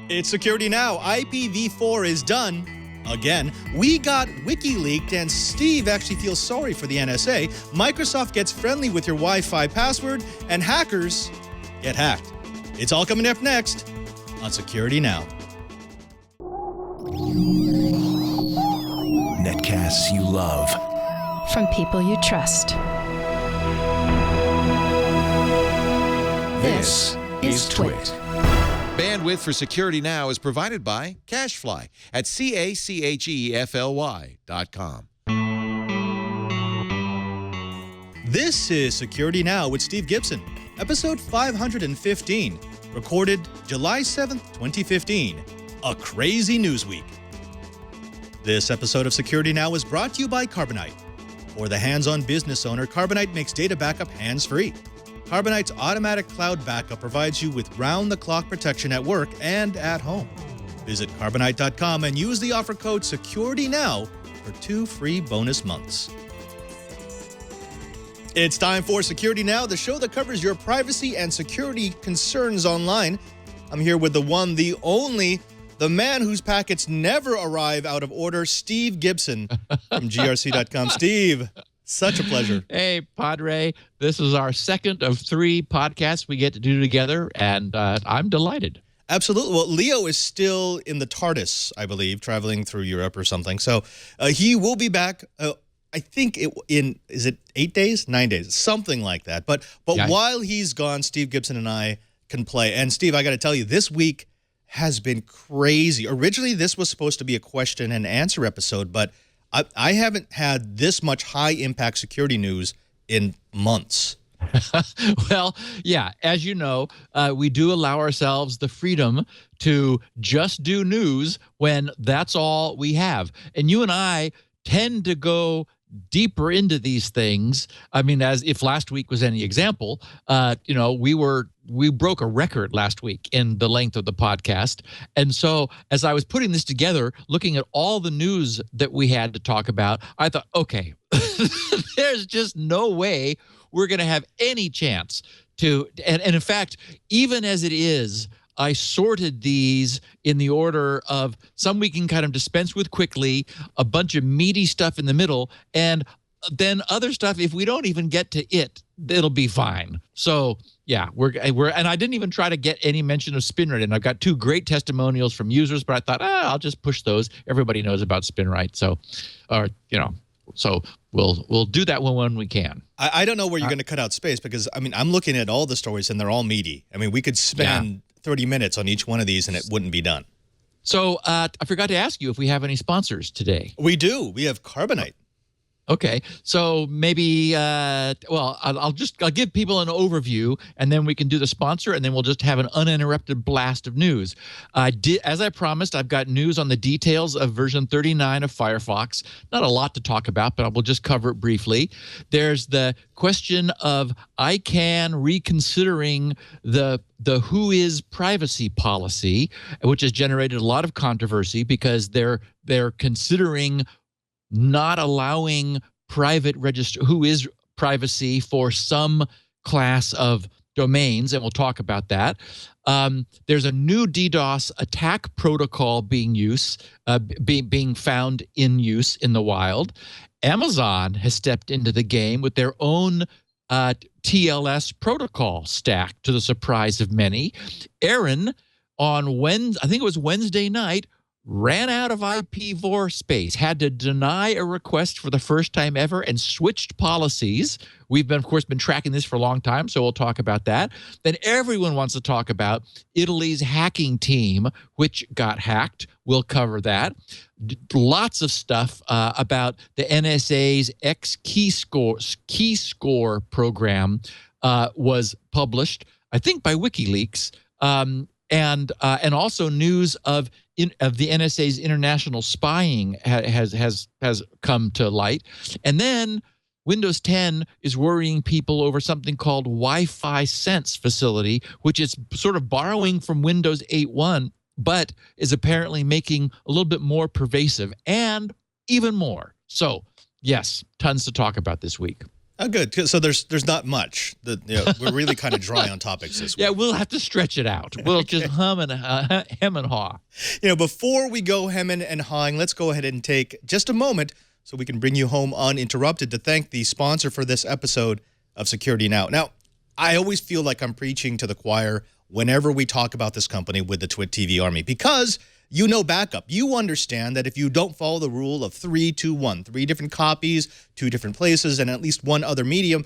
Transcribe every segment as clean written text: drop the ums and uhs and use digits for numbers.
It's Security Now. IPv4 is done. Again, we got WikiLeaked, and Steve actually feels sorry for the NSA. Microsoft gets friendly with your Wi-Fi password, and hackers get hacked. It's all coming up next on Security Now. Netcasts you love. From people you trust. This is Twit. Bandwidth for Security Now is provided by CacheFly at CACHEFLY.com. This is Security Now with Steve Gibson, episode 515, recorded July 7th, 2015, a crazy news week. This episode of Security Now is brought to you by Carbonite. For the hands-on business owner, Carbonite makes data backup hands-free. Carbonite's automatic cloud backup provides you with round-the-clock protection at work and at home. Visit Carbonite.com and use the offer code SecurityNow for 2 free bonus months. It's time for Security Now, the show that covers your privacy and security concerns online. I'm here with the one, the only, the man whose packets never arrive out of order, Steve Gibson from grc.com. Steve, such a pleasure. Hey, Padre. This is our second of 3 podcasts we get to do together, and I'm delighted. Absolutely. Well, Leo is still in the TARDIS, I believe, traveling through Europe or something. So he will be back, I think, is it 8 days? 9 days? Something like that. But yeah. While he's gone, Steve Gibson and I can play. And Steve, I got to tell you, this week has been crazy. Originally, this was supposed to be a question and answer episode, but I haven't had this much high-impact security news in months. Well, yeah, as you know, we do allow ourselves the freedom to just do news when that's all we have. And you and I tend to go deeper into these things. I mean, as if last week was any example, we broke a record last week in the length of the podcast. And so as I was putting this together, looking at all the news that we had to talk about, I thought, okay, there's just no way we're going to have any chance to, and in fact, even as it is, I sorted these in the order of some we can kind of dispense with quickly, a bunch of meaty stuff in the middle, and then other stuff, if we don't even get to it, it'll be fine. So yeah, we're and I didn't even try to get any mention of SpinRite in. I've got 2 great testimonials from users, but I thought, I'll just push those. Everybody knows about SpinRite, so so we'll do that when we can. I don't know where you're going to cut out space, because I mean, I'm looking at all the stories and they're all meaty. I mean, we could spend 30 minutes on each one of these and it wouldn't be done. So I forgot to ask you if we have any sponsors today. We do. We have Carbonite. Okay, so maybe, I'll give people an overview, and then we can do the sponsor, and then we'll just have an uninterrupted blast of news. As I promised, I've got news on the details of version 39 of Firefox. Not a lot to talk about, but I will just cover it briefly. There's the question of ICANN reconsidering the Whois privacy policy, which has generated a lot of controversy because they're considering not allowing private Whois privacy for some class of domains, and we'll talk about that. There's a new DDoS attack protocol being found in use in the wild. Amazon has stepped into the game with their own TLS protocol stack, to the surprise of many. Aaron, on Wednesday night, ran out of IPv4 space, had to deny a request for the first time ever, and switched policies. We've of course been tracking this for a long time, so we'll talk about that. Then everyone wants to talk about Italy's hacking team, which got hacked. We'll cover that. Lots of stuff about the NSA's Keyscore program was published, I think, by WikiLeaks. And also news of the NSA's international spying has come to light. And then Windows 10 is worrying people over something called Wi-Fi Sense Facility, which is sort of borrowing from Windows 8.1, but is apparently making a little bit more pervasive and even more. So, yes, tons to talk about this week. Oh, good. So there's not much. We're really kind of dry on topics this week. Yeah, we'll have to stretch it out. We'll just hem and haw. Before we go hemming and hawing, let's go ahead and take just a moment so we can bring you home uninterrupted to thank the sponsor for this episode of Security Now. Now, I always feel like I'm preaching to the choir whenever we talk about this company with the Twit TV Army, because you know backup. You understand that if you don't follow the rule of 3, 2, 1, 3 different copies, 2 different places, and at least 1 other medium,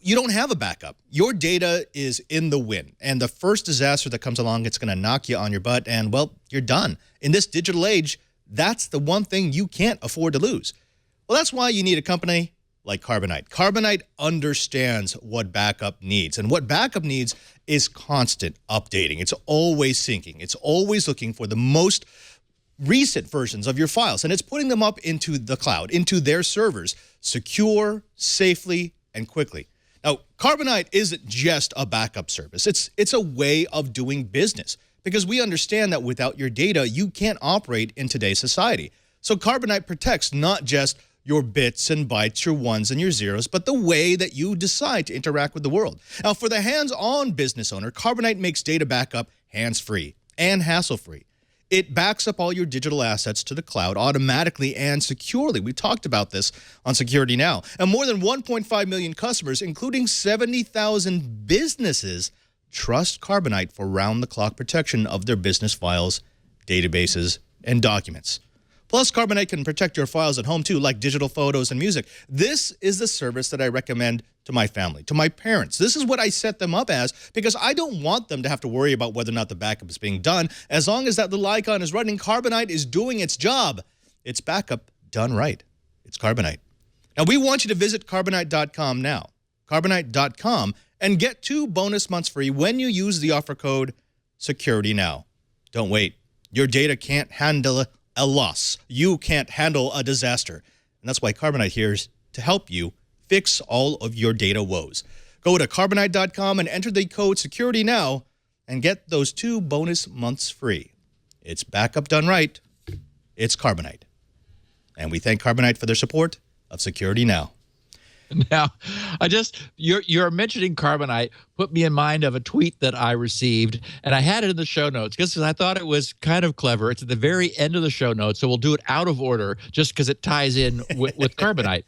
you don't have a backup. Your data is in the wind, and the first disaster that comes along, it's going to knock you on your butt, and, well, you're done. In this digital age, that's the one thing you can't afford to lose. Well, that's why you need a company like Carbonite. Carbonite understands what backup needs, and what backup needs is constant updating. It's always syncing. It's always looking for the most recent versions of your files, and it's putting them up into the cloud, into their servers, secure, safely, and quickly. Now, Carbonite isn't just a backup service. It's a way of doing business, because we understand that without your data, you can't operate in today's society. So Carbonite protects not just your bits and bytes, your ones and your zeros, but the way that you decide to interact with the world. Now, for the hands-on business owner, Carbonite makes data backup hands-free and hassle-free. It backs up all your digital assets to the cloud automatically and securely. We talked about this on Security Now. And more than 1.5 million customers, including 70,000 businesses, trust Carbonite for round-the-clock protection of their business files, databases, and documents. Plus, Carbonite can protect your files at home, too, like digital photos and music. This is the service that I recommend to my family, to my parents. This is what I set them up as, because I don't want them to have to worry about whether or not the backup is being done. As long as that little icon is running, Carbonite is doing its job. It's backup done right. It's Carbonite. Now, we want you to visit Carbonite.com now, Carbonite.com, and get 2 bonus months free when you use the offer code SecurityNow. Don't wait. Your data can't handle a loss. You can't handle a disaster. And that's why Carbonite here is to help you fix all of your data woes. Go to Carbonite.com and enter the code SecurityNow and get those 2 bonus months free. It's backup done right. It's Carbonite. And we thank Carbonite for their support of Security Now. Now, you're mentioning Carbonite put me in mind of a tweet that I received, and I had it in the show notes because I thought it was kind of clever. It's at the very end of the show notes, so we'll do it out of order just because it ties in with Carbonite.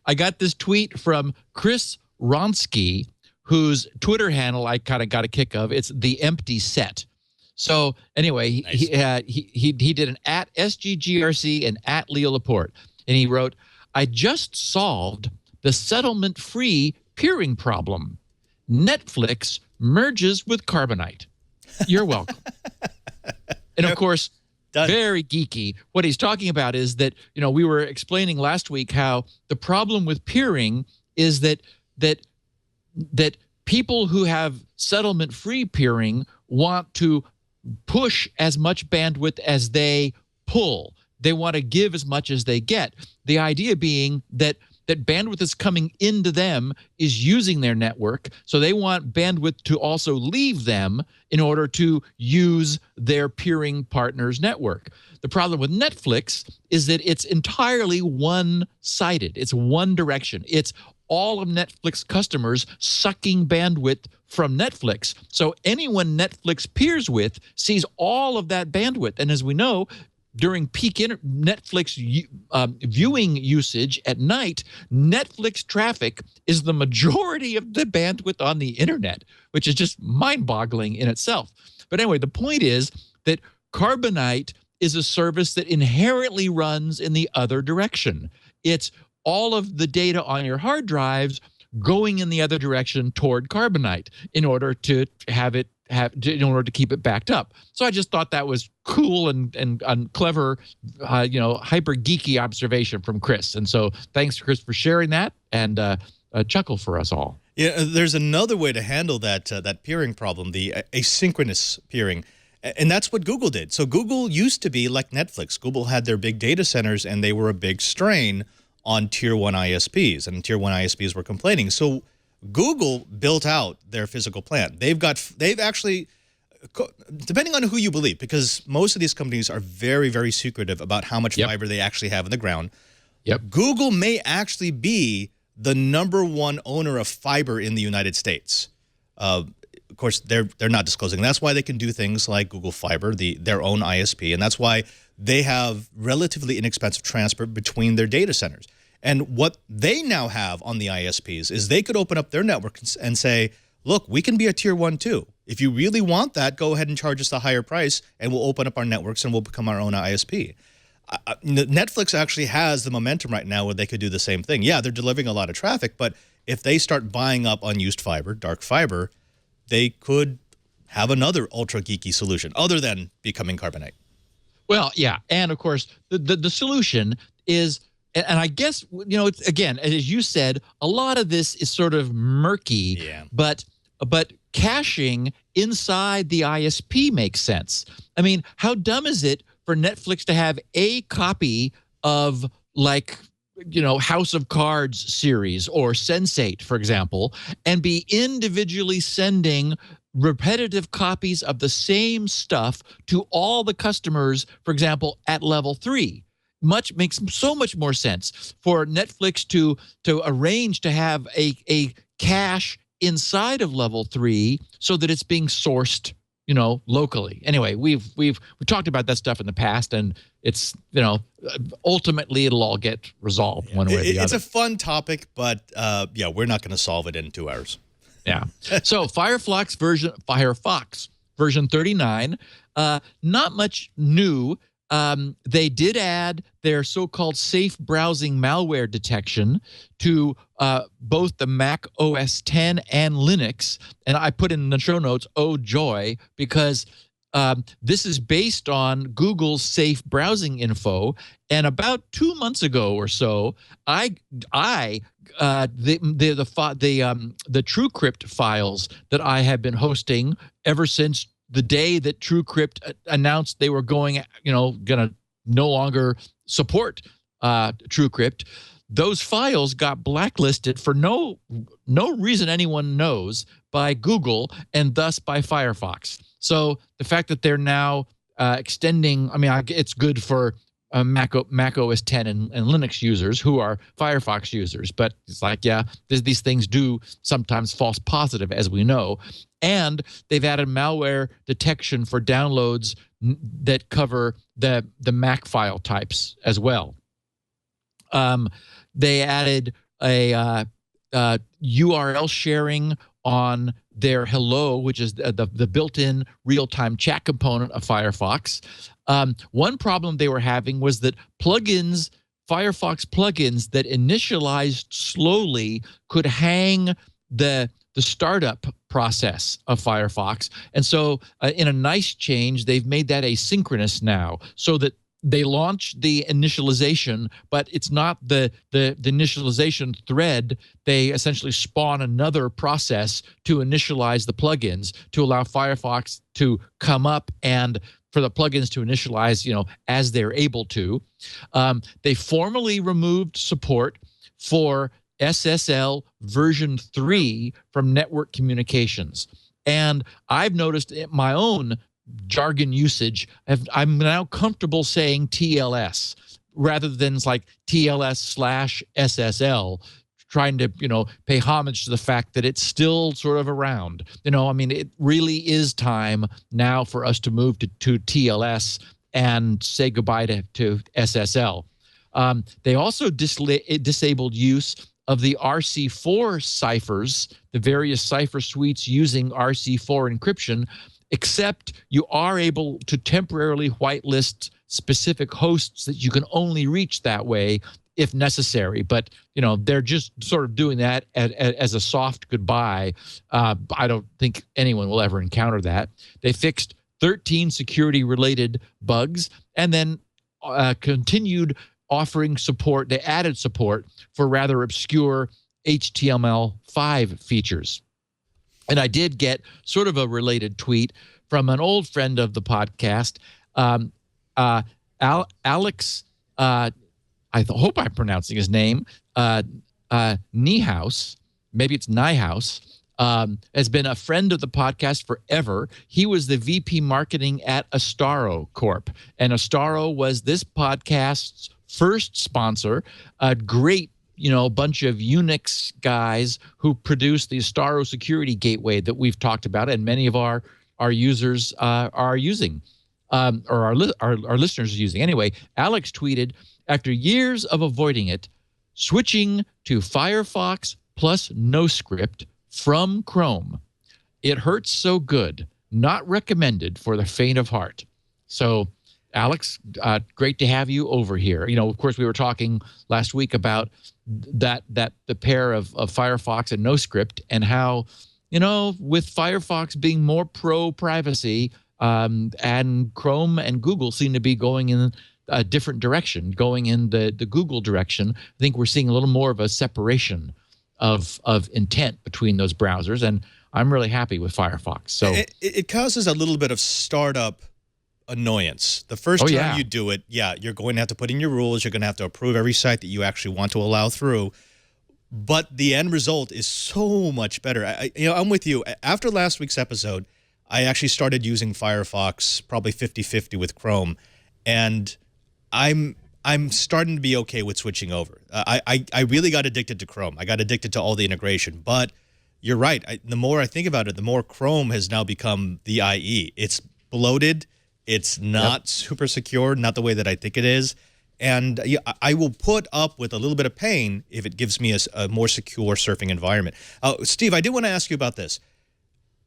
I got this tweet from Chris Ronsky, whose Twitter handle I kind of got a kick of. It's The Empty Set. So anyway, nice. he did an at SGGRC and at Leo Laporte, and he wrote, "I just solved the settlement-free peering problem. Netflix merges with Carbonite." You're welcome. And of course, very geeky. What he's talking about is that, we were explaining last week how the problem with peering is that people who have settlement-free peering want to push as much bandwidth as they pull. They want to give as much as they get. The idea being that bandwidth is coming into them is using their network, so they want bandwidth to also leave them in order to use their peering partner's network. The problem with Netflix is that it's entirely one-sided. It's one direction. It's all of Netflix customers sucking bandwidth from Netflix. So anyone Netflix peers with sees all of that bandwidth. And as we know, during peak Netflix viewing usage at night, Netflix traffic is the majority of the bandwidth on the internet, which is just mind-boggling in itself. But anyway, the point is that Carbonite is a service that inherently runs in the other direction. It's all of the data on your hard drives going in the other direction toward Carbonite in order to in order to keep it backed up. So I just thought that was cool and clever, hyper geeky observation from Chris. And so thanks, Chris, for sharing that, and a chuckle for us all. Yeah, there's another way to handle that peering problem, the asynchronous peering. And that's what Google did. So Google used to be like Netflix. Google had their big data centers, and they were a big strain on Tier 1 ISPs, and Tier 1 ISPs were complaining. So Google built out their physical plant. They've actually, depending on who you believe, because most of these companies are very, very secretive about how much fiber they actually have in the ground. Yep. Google may actually be the #1 owner of fiber in the United States. Of course, they're not disclosing. That's why they can do things like Google Fiber, their own ISP, and that's why they have relatively inexpensive transport between their data centers. And what they now have on the ISPs is they could open up their network and say, look, we can be a tier 1 too. If you really want that, go ahead and charge us a higher price, and we'll open up our networks and we'll become our own ISP. Netflix actually has the momentum right now where they could do the same thing. Yeah, they're delivering a lot of traffic, but if they start buying up unused fiber, dark fiber, they could have another ultra geeky solution other than becoming Carbonite. Well, yeah, and of course, the solution is, and I guess, you know, it's, again, as you said, a lot of this is sort of murky. Yeah. But caching inside the ISP makes sense. I mean, how dumb is it for Netflix to have a copy of, like, you know, House of Cards series or Sense8, for example, and be individually sending repetitive copies of the same stuff to all the customers, for example, at level 3? Makes so much more sense for Netflix to arrange to have a cache inside of level 3 so that it's being sourced, you know, locally. Anyway, we've talked about that stuff in the past, and it's, you know, ultimately it'll all get resolved one way or the other. It's a fun topic, but yeah, we're not going to solve it in 2 hours. Yeah. So Firefox version 39, not much new. They did add their so-called safe browsing malware detection to both the Mac OS X and Linux. And I put in the show notes, oh joy, because this is based on Google's safe browsing info. And about 2 months ago or so, the TrueCrypt files that I have been hosting ever since the day that TrueCrypt announced they were gonna no longer support TrueCrypt, those files got blacklisted for no reason anyone knows by Google and thus by Firefox. So the fact that they're now extending, I mean, it's good for Mac OS X and Linux users who are Firefox users, but it's like, yeah, these things do sometimes false positive, as we know. And they've added malware detection for downloads that cover the Mac file types as well. They added a URL sharing on their Hello, which is the built-in real-time chat component of Firefox. One problem they were having was that Firefox plugins that initialized slowly could hang the startup process of Firefox. And so in a nice change, they've made that asynchronous now, so that they launch the initialization, but it's not the initialization thread. They essentially spawn another process to initialize the plugins to allow Firefox to come up and for the plugins to initialize, you know, as they're able to. They formally removed support for SSL version 3 from network communications. And I've noticed in my own jargon usage, I'm now comfortable saying TLS rather than like TLS/SSL, trying to, you know, pay homage to the fact that it's still sort of around. You know, I mean, it really is time now for us to move to TLS and say goodbye to SSL. They also disabled use of the RC4 ciphers, the various cipher suites using RC4 encryption, except you are able to temporarily whitelist specific hosts that you can only reach that way if necessary. But, you know, they're just sort of doing that as a soft goodbye. I don't think anyone will ever encounter that. They fixed 13 security-related bugs and then continued offering support. They added support for rather obscure HTML5 features. And I did get sort of a related tweet from an old friend of the podcast, Alex, I hope I'm pronouncing his name, Niehaus, maybe it's Niehaus, has been a friend of the podcast forever. He was the VP marketing at Astaro Corp. And Astaro was this podcast's first sponsor, a great bunch of Unix guys who produce the Staro security gateway that we've talked about, and many of our users are using, or our listeners are using. Anyway, Alex tweeted, after years of avoiding it, switching to Firefox plus NoScript from Chrome. It hurts so good. Not recommended for the faint of heart. So, Alex, great to have you over here. Of course, we were talking last week about the pair of Firefox and NoScript, and how, with Firefox being more pro-privacy, and Chrome and Google seem to be going in a different direction, going in the Google direction. I think we're seeing a little more of a separation of intent between those browsers, and I'm really happy with Firefox. So it causes a little bit of startup annoyance. The first time you do it, you're going to have to put in your rules. You're going to have to approve every site that you actually want to allow through. But the end result is so much better. I'm with you. After last week's episode, I actually started using Firefox probably 50-50 with Chrome, and I'm starting to be okay with switching over. I really got addicted to Chrome. I got addicted to all the integration, but you're right. The more I think about it, the more Chrome has now become the IE. It's bloated. It's not super secure, not the way that I think it is. And I will put up with a little bit of pain if it gives me a more secure surfing environment. Steve, I did want to ask you about this.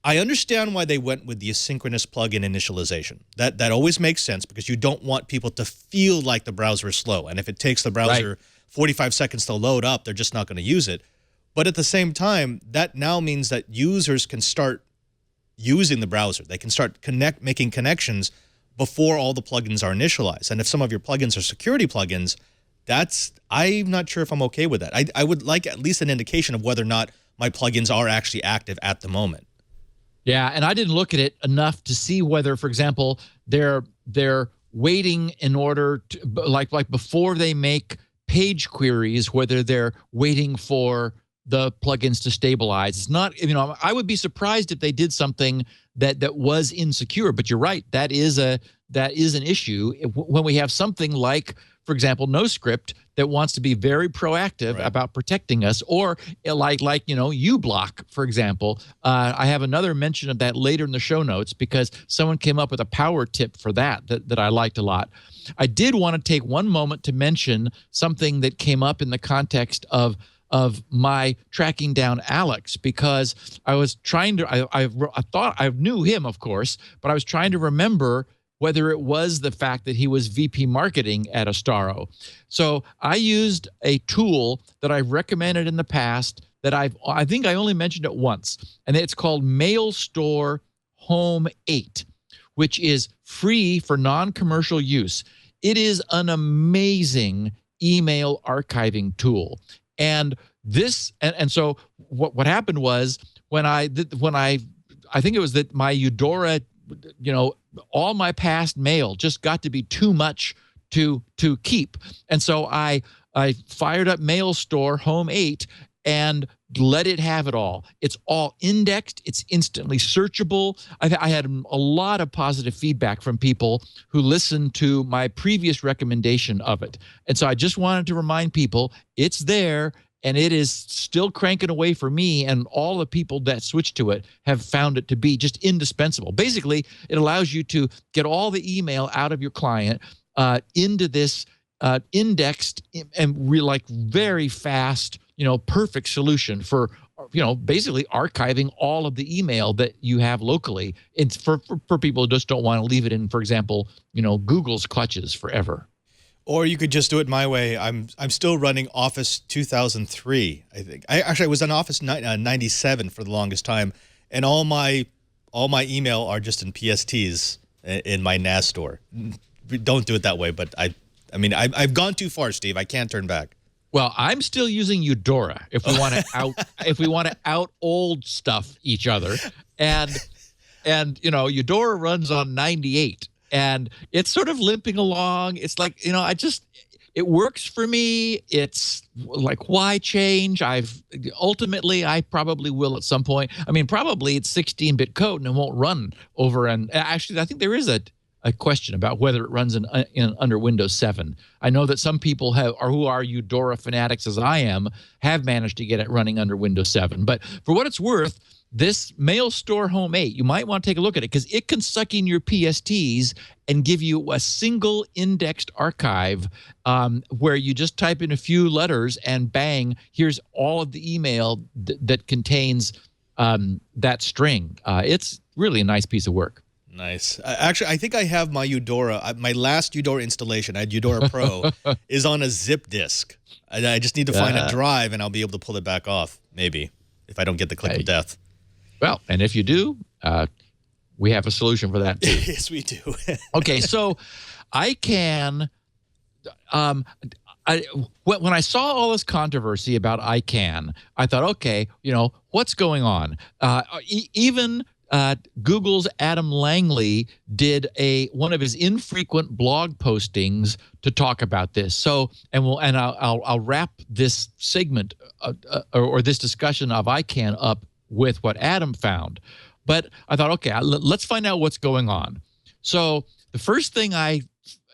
I understand why they went with the asynchronous plugin initialization. That always makes sense, because you don't want people to feel like the browser is slow. And if it takes the browser 45 seconds to load up, they're just not going to use it. But at the same time, that now means that users can start using the browser. They can start making connections before all the plugins are initialized. And if some of your plugins are security plugins, I'm not sure if I'm okay with that. I would like at least an indication of whether or not my plugins are actually active at the moment. Yeah, and I didn't look at it enough to see whether, for example, they're waiting in order to, like before they make page queries, whether they're waiting for the plugins to stabilize. It's not, I would be surprised if they did something that was insecure. But you're right, that is an issue when we have something like, for example, NoScript that wants to be very proactive about protecting us, or like uBlock, for example. I have another mention of that later in the show notes, because someone came up with a power tip for that I liked a lot. I did want to take one moment to mention something that came up in the context of my tracking down Alex, because I was trying to, I thought I knew him, of course, but I was trying to remember whether it was the fact that he was VP marketing at Astaro. So I used a tool that I've recommended in the past that I think I only mentioned it once, and it's called MailStore Home 8, which is free for non-commercial use. It is an amazing email archiving tool. And this, and so what happened was when I think it was that my Eudora, all my past mail just got to be too much to keep. And so I fired up MailStore Home 8 and let it have it all. It's all indexed. It's instantly searchable. I had a lot of positive feedback from people who listened to my previous recommendation of it. And so I just wanted to remind people it's there, and it is still cranking away for me, and all the people that switch to it have found it to be just indispensable. Basically, it allows you to get all the email out of your client into this indexed and very fast, perfect solution for, basically archiving all of the email that you have locally. It's for people who just don't want to leave it in, for example, Google's clutches forever. Or you could just do it my way. I'm still running Office 2003. I think I was on Office 97 for the longest time, and all my email are just in PSTs in my NAS store. Don't do it that way. But I've gone too far, Steve. I can't turn back. Well, I'm still using Eudora if we want to out old stuff each other, and Eudora runs on 98. And it's sort of limping along. It's like, it works for me. It's like, why change? Ultimately, I probably will at some point. Probably it's 16-bit code and it won't run over. And actually, I think there is a question about whether it runs under Windows 7. I know that some people who are Eudora fanatics as I am, have managed to get it running under Windows 7. But for what it's worth, this Mail Store Home 8, you might want to take a look at it because it can suck in your PSTs and give you a single indexed archive where you just type in a few letters and bang, here's all of the email that contains that string. It's really a nice piece of work. Nice. Actually, I think I have my Eudora. My last Eudora installation, I had Eudora Pro, is on a zip disk. I just need to find a drive, and I'll be able to pull it back off, maybe, if I don't get the click of death. Well, and if you do, we have a solution for that too. Yes, we do. Okay, so ICANN, when I saw all this controversy about ICANN, I thought, okay, what's going on? Even Google's Adam Langley did one of his infrequent blog postings to talk about this. So, I'll wrap this segment or this discussion of ICANN up with what Adam found. But I thought, okay, let's find out what's going on. So the first thing I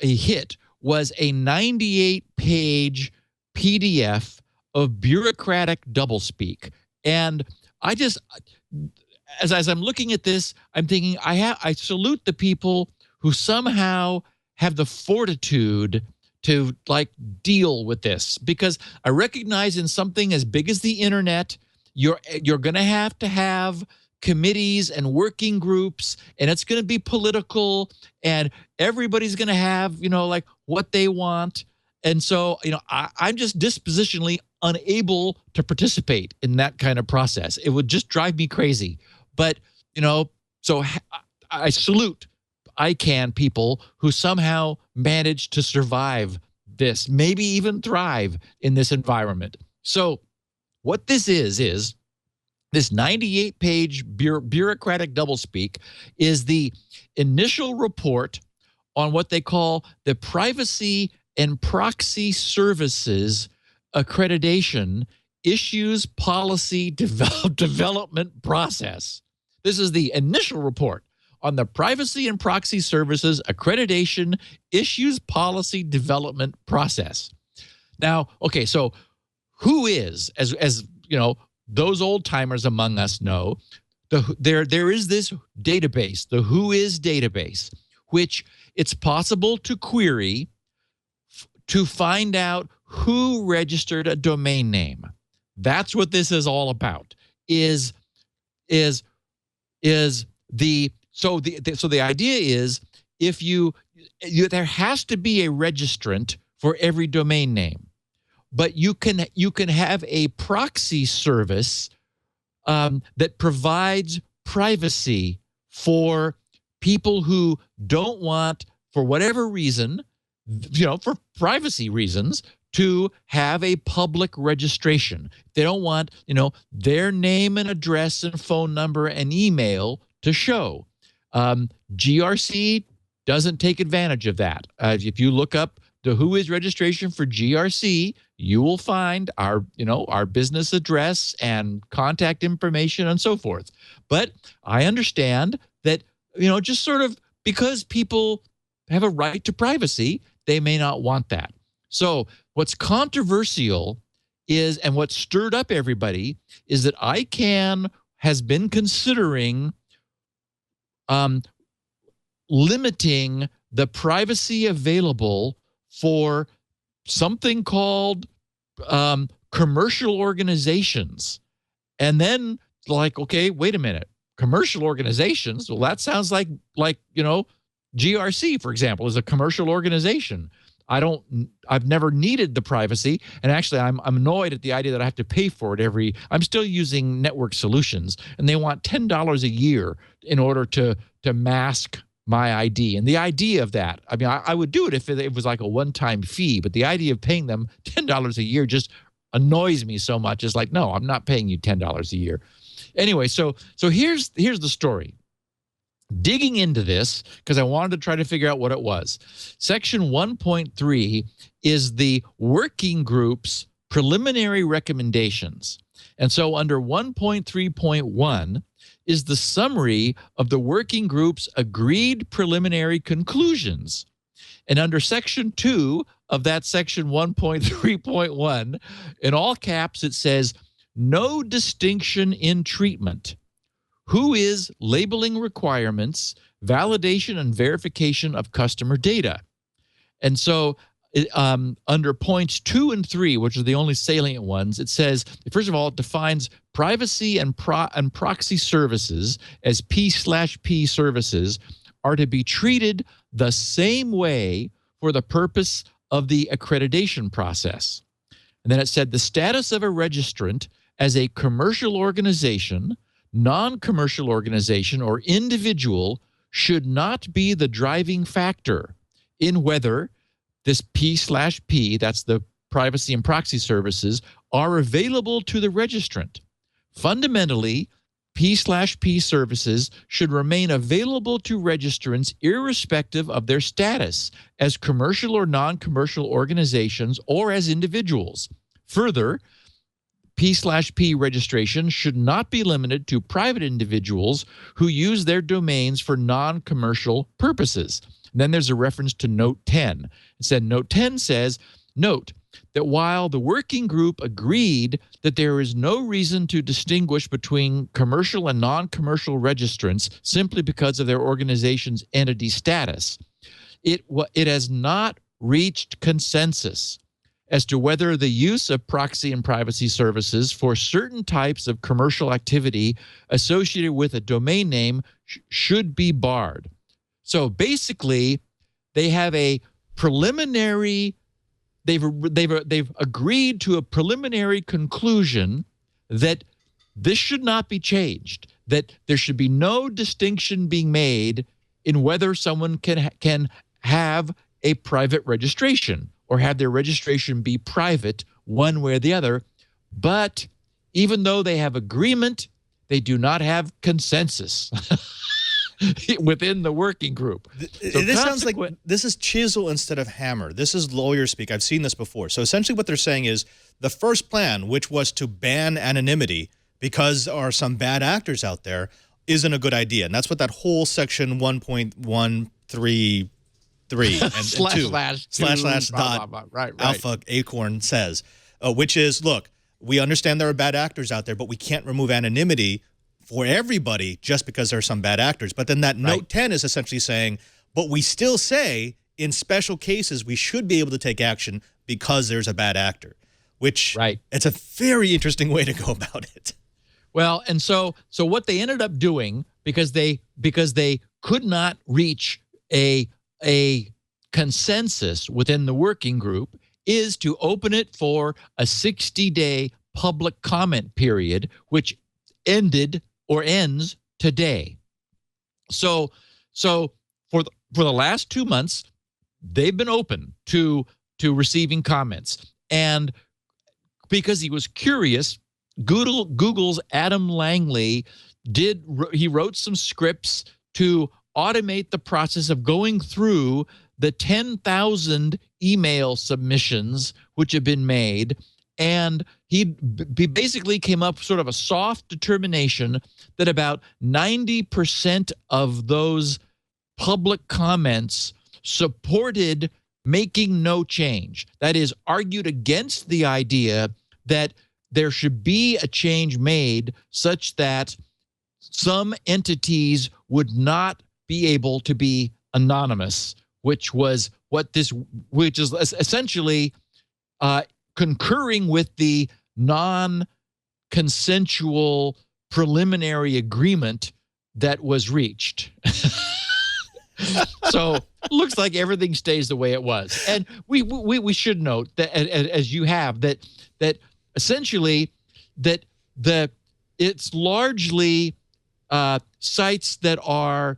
hit was a 98-page PDF of bureaucratic doublespeak. And I just, as I'm looking at this, I'm thinking I salute the people who somehow have the fortitude to deal with this, because I recognize in something as big as the internet, you're going to have committees and working groups, and it's going to be political, and everybody's going to have, what they want. And so, I'm just dispositionally unable to participate in that kind of process. It would just drive me crazy. But, so I salute ICANN people who somehow managed to survive this, maybe even thrive in this environment. So what this is this 98-page bureaucratic doublespeak is the initial report on what they call the Privacy and Proxy Services Accreditation Issues Policy Development Process. This is the initial report on the Privacy and Proxy Services Accreditation Issues Policy Development Process. Now, okay, so who is, as those old timers among us know, there is this database, the Whois database, which it's possible to query to find out who registered a domain name. That's what this is all about. So the idea is, if you there has to be a registrant for every domain name, but you can have a proxy service that provides privacy for people who don't want, for whatever reason, for privacy reasons, to have a public registration. They don't want, their name and address and phone number and email to show. GRC doesn't take advantage of that. If you look up the Whois registration for GRC, you will find our business address and contact information and so forth. But I understand that, just sort of because people have a right to privacy, they may not want that. So what's controversial is, and what stirred up everybody, is that ICANN has been considering limiting the privacy available for something called commercial organizations. And then okay, wait a minute, commercial organizations? Well, that sounds like GRC, for example, is a commercial organization. I've never needed the privacy, and actually I'm annoyed at the idea that I have to pay for it I'm still using Network Solutions, and they want $10 a year in order to mask my ID. And the idea of that, I would do it if it was like a one-time fee, but the idea of paying them $10 a year just annoys me so much. It's like, no, I'm not paying you $10 a year. Anyway, so here's the story. Digging into this, because I wanted to try to figure out what it was. Section 1.3 is the working group's preliminary recommendations. And so under 1.3.1, is the summary of the working group's agreed preliminary conclusions. And under Section 2 of that Section 1.3.1, in all caps, it says, no distinction in treatment. Who is labeling requirements, validation and verification of customer data? And so under points 2 and 3, which are the only salient ones, it says, first of all, it defines privacy and proxy services as P/P services are to be treated the same way for the purpose of the accreditation process. And then it said the status of a registrant as a commercial organization, non-commercial organization, or individual should not be the driving factor in whether this P/P, that's the privacy and proxy services, are available to the registrant. Fundamentally, P/P services should remain available to registrants irrespective of their status as commercial or non-commercial organizations or as individuals. Further, P/P registration should not be limited to private individuals who use their domains for non-commercial purposes. And then there's a reference to Note 10. It said, Note 10 says, note that while the working group agreed that there is no reason to distinguish between commercial and non-commercial registrants simply because of their organization's entity status, it has not reached consensus as to whether the use of proxy and privacy services for certain types of commercial activity associated with a domain name should be barred. So basically, they have a preliminary, they've agreed to a preliminary conclusion that this should not be changed, that there should be no distinction being made in whether someone can have a private registration or have their registration be private one way or the other. But even though they have agreement, they do not have consensus within the working group. So this sounds like this is chisel instead of hammer. This is lawyer speak. I've seen this before. So essentially what they're saying is the first plan, which was to ban anonymity because there are some bad actors out there, isn't a good idea. And that's what that whole section 1.133 and // dot alpha acorn says, which is, look, we understand there are bad actors out there, but we can't remove anonymity for everybody just because there are some bad actors. But then that Note 10 is essentially saying, but we still say in special cases we should be able to take action because there's a bad actor, which it's a very interesting way to go about it. Well, and so what they ended up doing, because they could not reach a consensus within the working group, is to open it for a 60-day public comment period, which ended or ends today. So for the last 2 months, they've been open to receiving comments. And because he was curious, Google's Adam Langley wrote some scripts to automate the process of going through the 10,000 email submissions which have been made. And he basically came up with sort of a soft determination that about 90% of those public comments supported making no change. That is, argued against the idea that there should be a change made such that some entities would not be able to be anonymous, which is essentially concurring with the non-consensual preliminary agreement that was reached. So looks like everything stays the way it was. And we should note that, as you have, that essentially that it's largely sites that are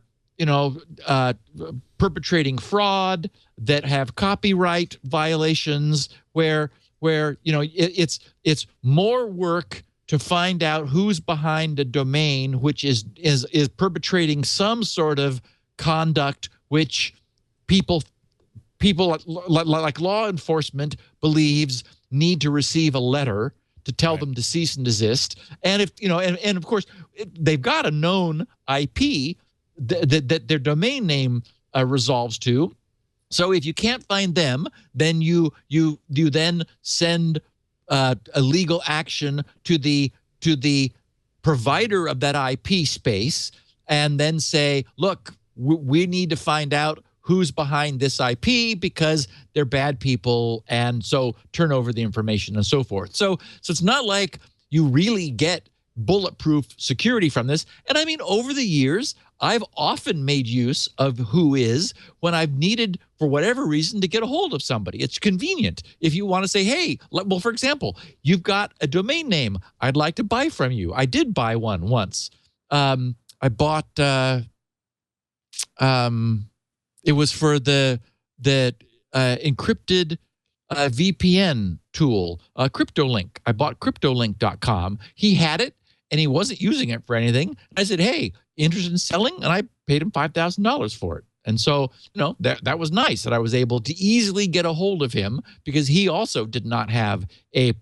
perpetrating fraud, that have copyright violations, where it's more work to find out who's behind a domain which is perpetrating some sort of conduct which people like law enforcement believes need to receive a letter to tell them to cease and desist. And if and of course they've got a known IP that their domain name resolves to. So if you can't find them, then you then send a legal action to the provider of that IP space, and then say, look, we need to find out who's behind this IP because they're bad people, and so turn over the information and so forth. So it's not like you really get bulletproof security from this. And I mean, over the years, I've often made use of Whois when I've needed, for whatever reason, to get a hold of somebody. It's convenient. If you want to say, hey, well, for example, you've got a domain name I'd like to buy from you. I did buy one once. I bought, it was for the encrypted VPN tool, CryptoLink. I bought CryptoLink.com. He had it, and he wasn't using it for anything. I said, hey, interested in selling? And I paid him $5,000 for it. And so, that was nice that I was able to easily get a hold of him because he also did not have a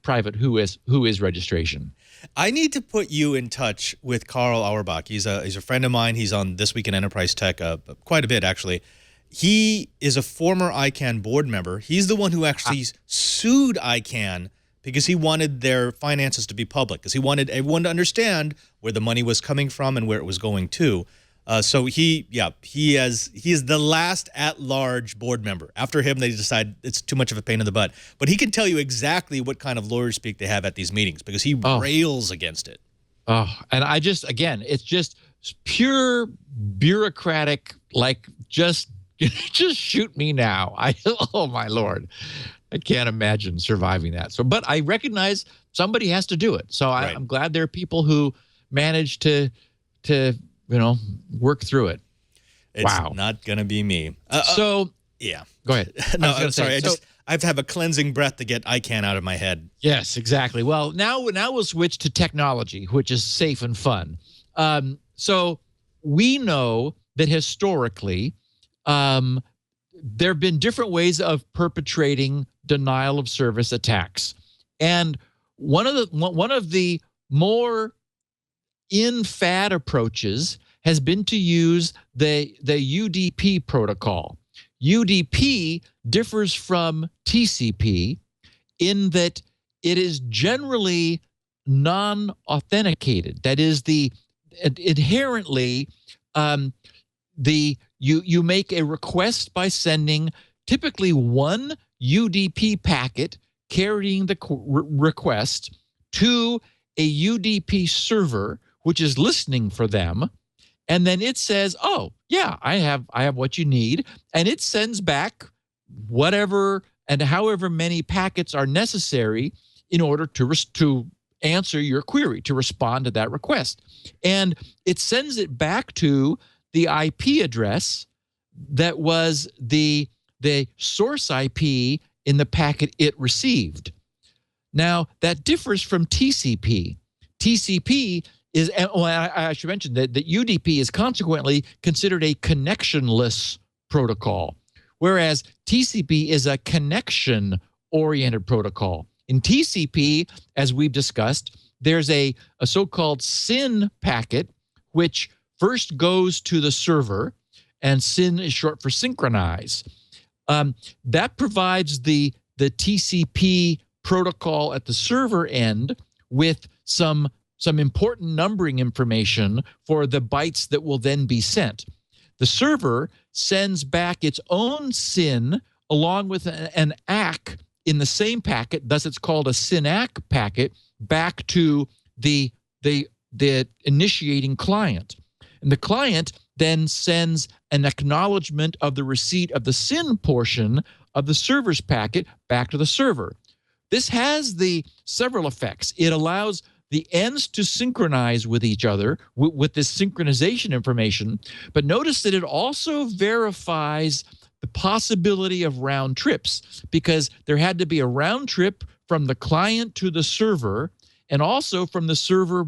private Whois registration. I need to put you in touch with Carl Auerbach. He's a friend of mine. He's on This Week in Enterprise Tech quite a bit, actually. He is a former ICANN board member. He's the one who actually sued ICANN because he wanted their finances to be public, because he wanted everyone to understand where the money was coming from and where it was going to. So he is the last at-large board member. After him, they decide it's too much of a pain in the butt. But he can tell you exactly what kind of lawyer speak they have at these meetings because he rails against it. Oh, and it's just pure bureaucratic, like just shoot me now. Oh my Lord. I can't imagine surviving that. So, but I recognize somebody has to do it. So I'm glad there are people who manage to work through it. It's not going to be me. Yeah. Go ahead. No, I'm sorry. I have to have a cleansing breath to get ICANN out of my head. Yes, exactly. Well, now we'll switch to technology, which is safe and fun. So we know that historically, there have been different ways of perpetrating denial of service attacks, and one of the more in fad approaches has been to use the UDP protocol. UDP differs from TCP in that it is generally non-authenticated. That is, inherently you make a request by sending typically one UDP packet carrying the request to a UDP server, which is listening for them, and then it says, "Oh, yeah, I have what you need," and it sends back whatever and however many packets are necessary in order to answer your query, to respond to that request, and it sends it back to the IP address that was the source IP in the packet it received. Now, that differs from TCP. TCP is, I should mention that UDP is consequently considered a connectionless protocol, whereas TCP is a connection-oriented protocol. In TCP, as we've discussed, there's a so-called SYN packet, which first goes to the server, and SYN is short for synchronize. That provides the TCP protocol at the server end with some important numbering information for the bytes that will then be sent. The server sends back its own SYN along with an ACK in the same packet, thus it's called a SYN-ACK packet, back to the initiating client. And the client then sends an acknowledgement of the receipt of the SYN portion of the server's packet back to the server. This has the several effects. It allows the ends to synchronize with each other with this synchronization information, but notice that it also verifies the possibility of round trips, because there had to be a round trip from the client to the server, and also from the server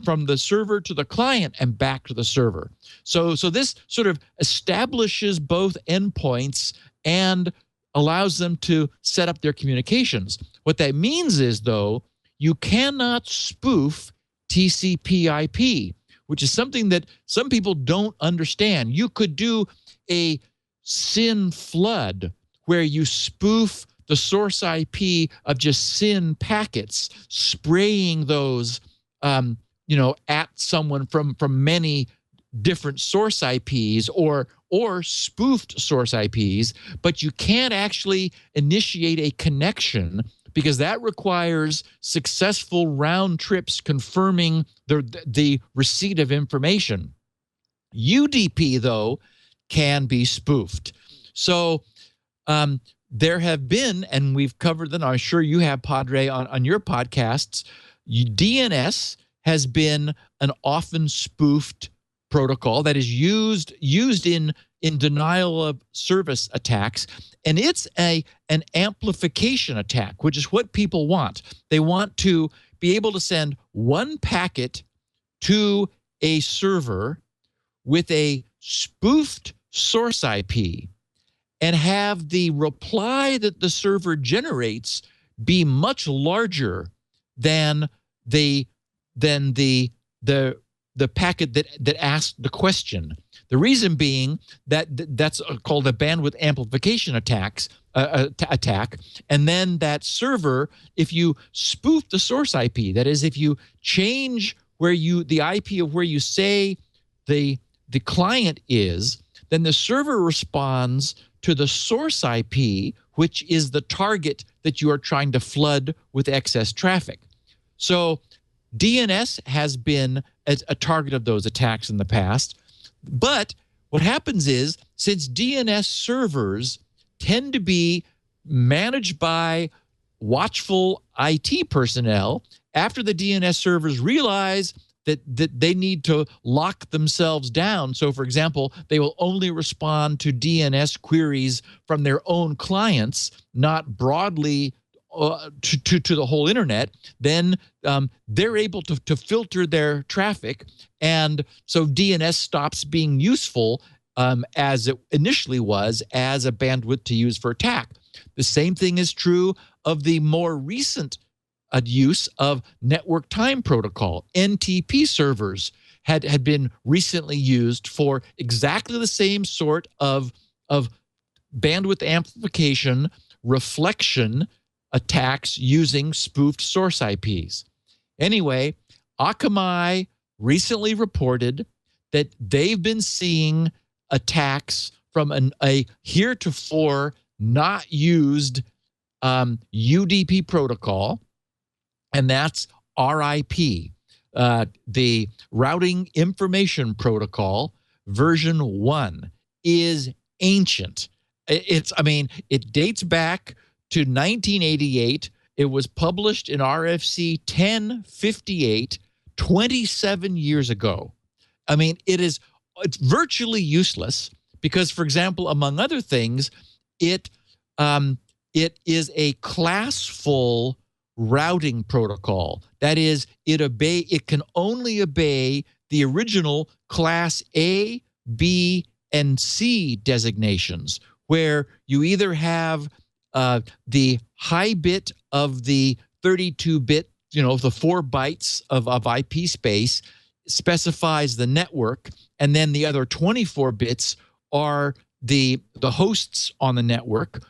from the server to the client and back to the server. So this sort of establishes both endpoints and allows them to set up their communications. What that means is, though, you cannot spoof TCP/IP, which is something that some people don't understand. You could do a SYN flood where you spoof the source IP of just SYN packets, spraying those, at someone from many different source IPs or spoofed source IPs, but you can't actually initiate a connection because that requires successful round trips confirming the receipt of information. UDP, though, can be spoofed. So there have been, and we've covered them, I'm sure you have, Padre, on your podcasts, DNS has been an often spoofed protocol that is used in denial of service attacks, and it's an amplification attack, which is what people want. They want to be able to send one packet to a server with a spoofed source IP and have the reply that the server generates be much larger than the packet that asked the question. The reason being that's called a bandwidth amplification attack. And then that server, if you spoof the source IP, that is, if you change the IP of where you say the client is, then the server responds to the source IP, which is the target that you are trying to flood with excess traffic. So DNS has been a target of those attacks in the past. But what happens is, since DNS servers tend to be managed by watchful IT personnel, after the DNS servers realize that they need to lock themselves down. So, for example, they will only respond to DNS queries from their own clients, not broadly to the whole internet. Then they're able to filter their traffic, and so DNS stops being useful as it initially was as a bandwidth to use for attack. The same thing is true of the more recent use of network time protocol. NTP servers had been recently used for exactly the same sort of bandwidth amplification reflection attacks using spoofed source IPs. Anyway, Akamai recently reported that they've been seeing attacks from a heretofore not used UDP protocol, and that's RIP, the Routing Information Protocol version 1 is ancient. It dates back to 1988. It was published in RFC 1058 27 years ago. It's virtually useless because, for example, among other things, it is a classful routing protocol. That is, it can only obey the original Class A, B, and C designations, where you either have the high bit of the 32-bit, the 4 bytes of IP space specifies the network, and then the other 24 bits are the hosts on the network.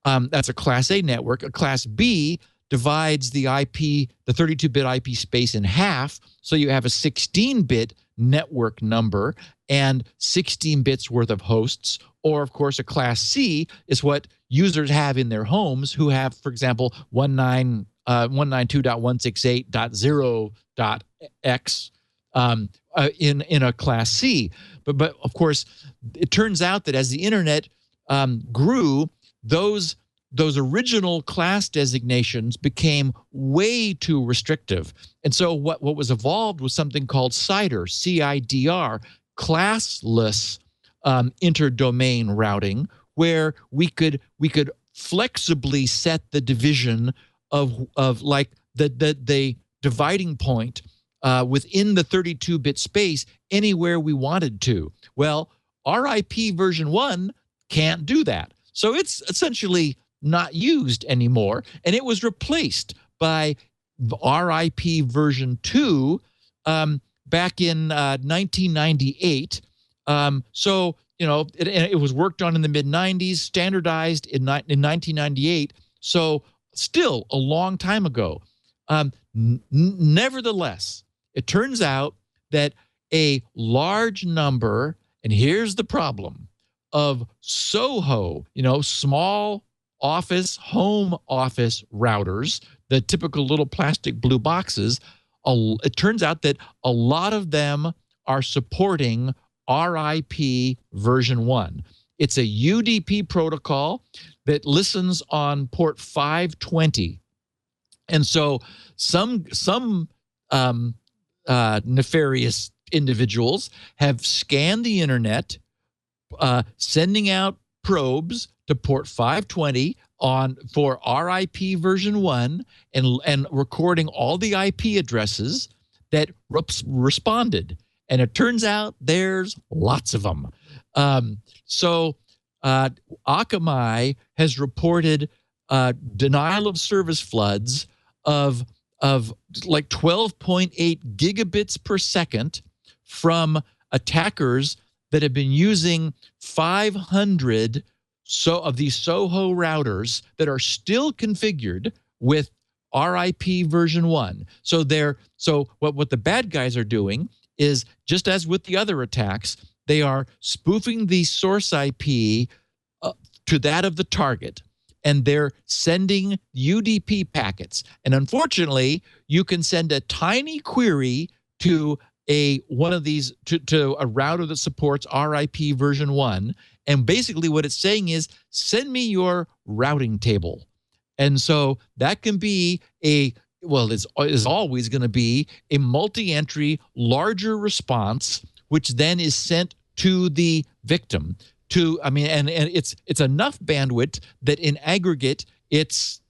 That's a Class A network. A Class B divides the 32-bit IP space in half, so you have a 16-bit network number and 16 bits worth of hosts. Or, of course, a Class C is what users have in their homes who have, for example, 192.168.0.x in a Class C. But of course, it turns out that as the internet grew, those original class designations became way too restrictive. And so what was evolved was something called CIDR, CIDR, classless interdomain routing, where we could flexibly set the division of like the dividing point within the 32-bit space anywhere we wanted to. Well, RIP version 1 can't do that. So it's essentially not used anymore, and it was replaced by RIP version 2 back in 1998. So, it was worked on in the mid-90s, standardized in 1998. So still a long time ago. Nevertheless, it turns out that a large number, and here's the problem, of SOHO, small office, home office routers, the typical little plastic blue boxes, it turns out that a lot of them are supporting RIP version 1. It's a UDP protocol that listens on port 520. And so some nefarious individuals have scanned the internet, sending out probes to port 520 for RIP version 1 and recording all the IP addresses that responded. And it turns out there's lots of them. So Akamai has reported denial of service floods of like 12.8 gigabits per second from attackers that have been using 500 of these SOHO routers that are still configured with RIP version 1. So what the bad guys are doing is, just as with the other attacks, they are spoofing the source IP to that of the target, and they're sending UDP packets. And unfortunately, you can send a tiny query to one of these to a router that supports RIP version 1, and basically what it's saying is, send me your routing table. And so that can be is always going to be a multi-entry, larger response, which then is sent to the victim. And it's enough bandwidth that in aggregate it's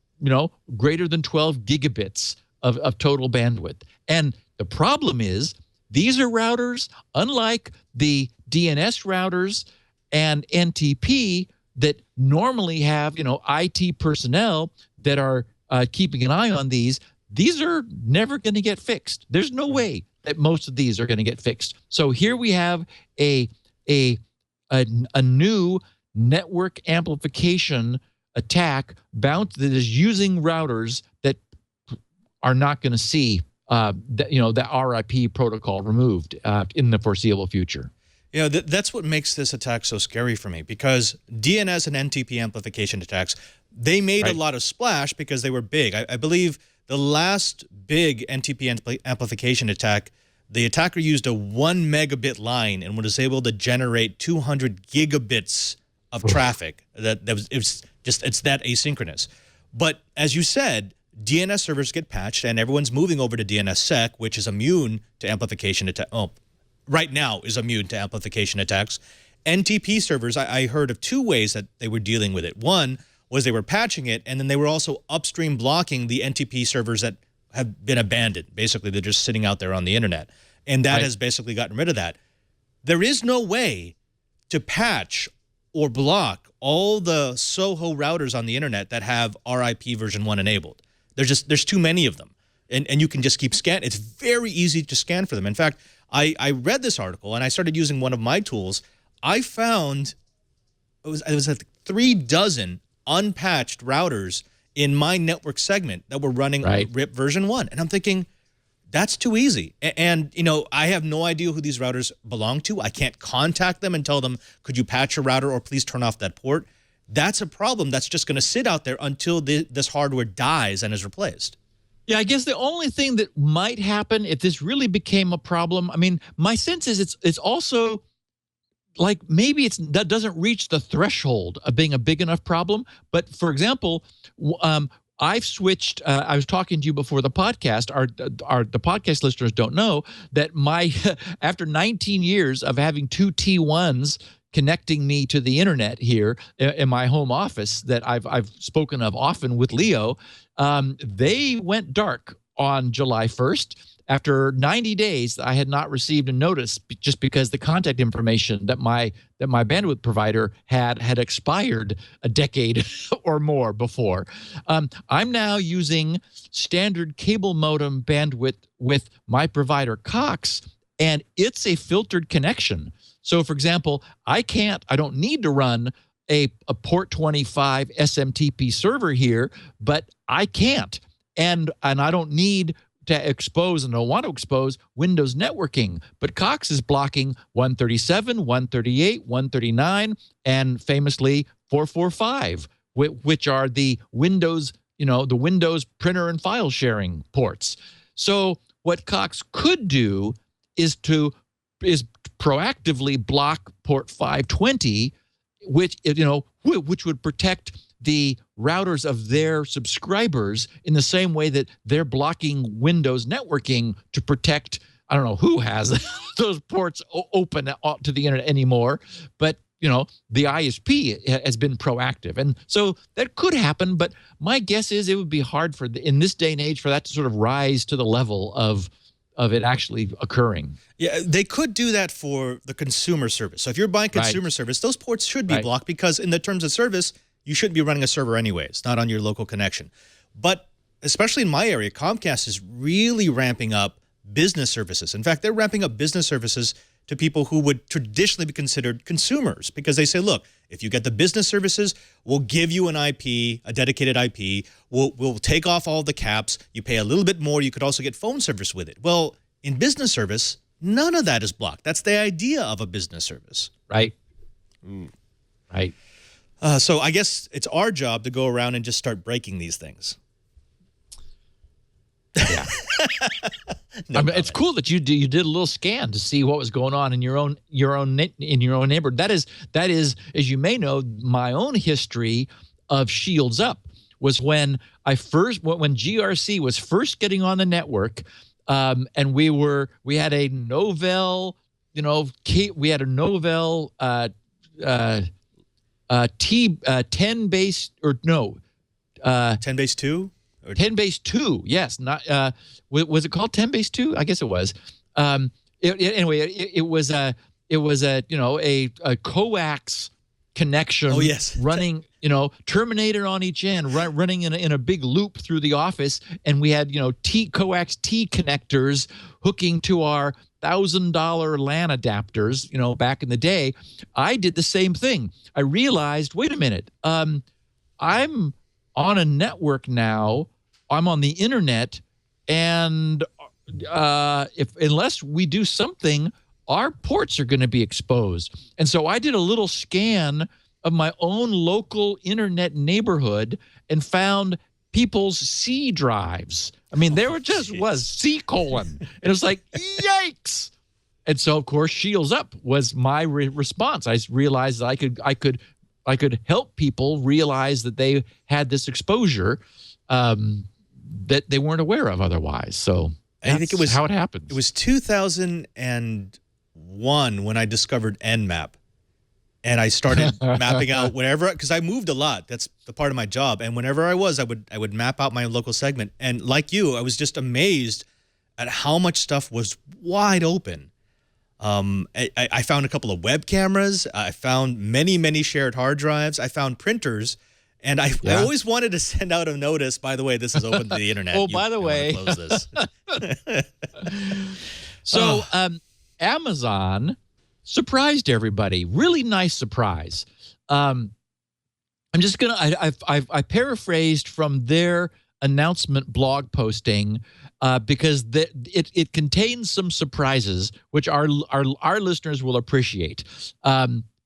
greater than 12 gigabits of total bandwidth. And the problem is, these are routers, unlike the DNS routers and NTP that normally have IT personnel that are keeping an eye on these. These are never going to get fixed. There's no way that most of these are going to get fixed. So here we have a new network amplification attack that is using routers that are not going to see the RIP protocol removed in the foreseeable future. That's what makes this attack so scary for me, because DNS and NTP amplification attacks, they made a lot of splash because they were big. I believe the last big NTP amplification attack, the attacker used a 1 megabit line and was able to generate 200 gigabits of traffic. It's that asynchronous. But as you said, DNS servers get patched and everyone's moving over to DNSSEC, which is immune to amplification attack. Right now is immune to amplification attacks. NTP servers, I heard of 2 ways that they were dealing with it. One was they were patching it, and then they were also upstream blocking the NTP servers that have been abandoned. Basically, they're just sitting out there on the internet. And that has basically gotten rid of that. There is no way to patch or block all the SOHO routers on the internet that have RIP version 1 enabled. There's too many of them. And you can just keep scanning. It's very easy to scan for them. In fact, I read this article and I started using one of my tools. I found it was like 3 dozen unpatched routers in my network segment that were running RIP version 1. And I'm thinking, that's too easy. And I have no idea who these routers belong to. I can't contact them and tell them, could you patch your router or please turn off that port? That's a problem that's just going to sit out there until this hardware dies and is replaced. Yeah, I guess the only thing that might happen if this really became a problem, I mean, my sense is it's also like maybe that doesn't reach the threshold of being a big enough problem. But for example, I've switched. I was talking to you before the podcast. The podcast listeners don't know that after 19 years of having 2 T1s connecting me to the internet here in my home office that I've spoken of often with Leo, they went dark on July 1st. after 90 days, I had not received a notice just because the contact information that my bandwidth provider had expired a decade or more before. I'm now using standard cable modem bandwidth with my provider Cox, and it's a filtered connection. So, for example, I don't need to run a port 25 SMTP server here, but I can't. And I don't need to expose, and don't want to expose, Windows networking. But Cox is blocking 137, 138, 139, and famously 445, which are the Windows, the Windows printer and file sharing ports. So what Cox could do is proactively block port 520, which would protect the routers of their subscribers in the same way that they're blocking Windows networking to protect, I don't know who has those ports open to the internet anymore, but the ISP has been proactive. And so that could happen, but my guess is it would be hard in this day and age for that to sort of rise to the level of it actually occurring. Yeah, they could do that for the consumer service. So if you're buying consumer service, those ports should be blocked because in the terms of service, you shouldn't be running a server anyways, not on your local connection. But especially in my area, Comcast is really ramping up business services. In fact, they're ramping up business services to people who would traditionally be considered consumers because they say, look, if you get the business services, we'll give you an IP, a dedicated IP. We'll take off all the caps. You pay a little bit more. You could also get phone service with it. Well, in business service, none of that is blocked. That's the idea of a business service. Right. Right. So I guess it's our job to go around and just start breaking these things. Yeah. It's cool that you did a little scan to see what was going on in your own neighborhood. That is, as you may know, my own history of Shields Up was when GRC was first getting on the network, and we had a Novell, we had a Novell 10 base 10 base 2? 10 base 2, yes. Not was it called 10 base 2? I guess it was. Anyway, it was a coax connection. Oh yes, running Terminator on each end, running in a big loop through the office, and we had coax T connectors hooking to our $1,000 LAN adapters. Back in the day, I did the same thing. I realized, wait a minute, I'm on a network now. I'm on the internet, and unless we do something, our ports are going to be exposed. And so I did a little scan of my own local internet neighborhood and found people's C drives. I mean, there was C:, and it was like, yikes! And so, of course, Shields Up was my response. I realized that I could help people realize that they had this exposure that they weren't aware of otherwise. So I think it was how it happened. It was 2001 when I discovered Nmap, and I started mapping out whenever, because I moved a lot. That's the part of my job. And whenever I would map out my local segment. And like you, I was just amazed at how much stuff was wide open. I found a couple of web cameras. I found many shared hard drives. I found printers. And I always wanted to send out a notice, by the way, this is open to the internet. Oh, by the way. Close this. So Amazon surprised everybody. Really nice surprise. I'm just going to – I paraphrased from their announcement blog posting because it contains some surprises, which our listeners will appreciate.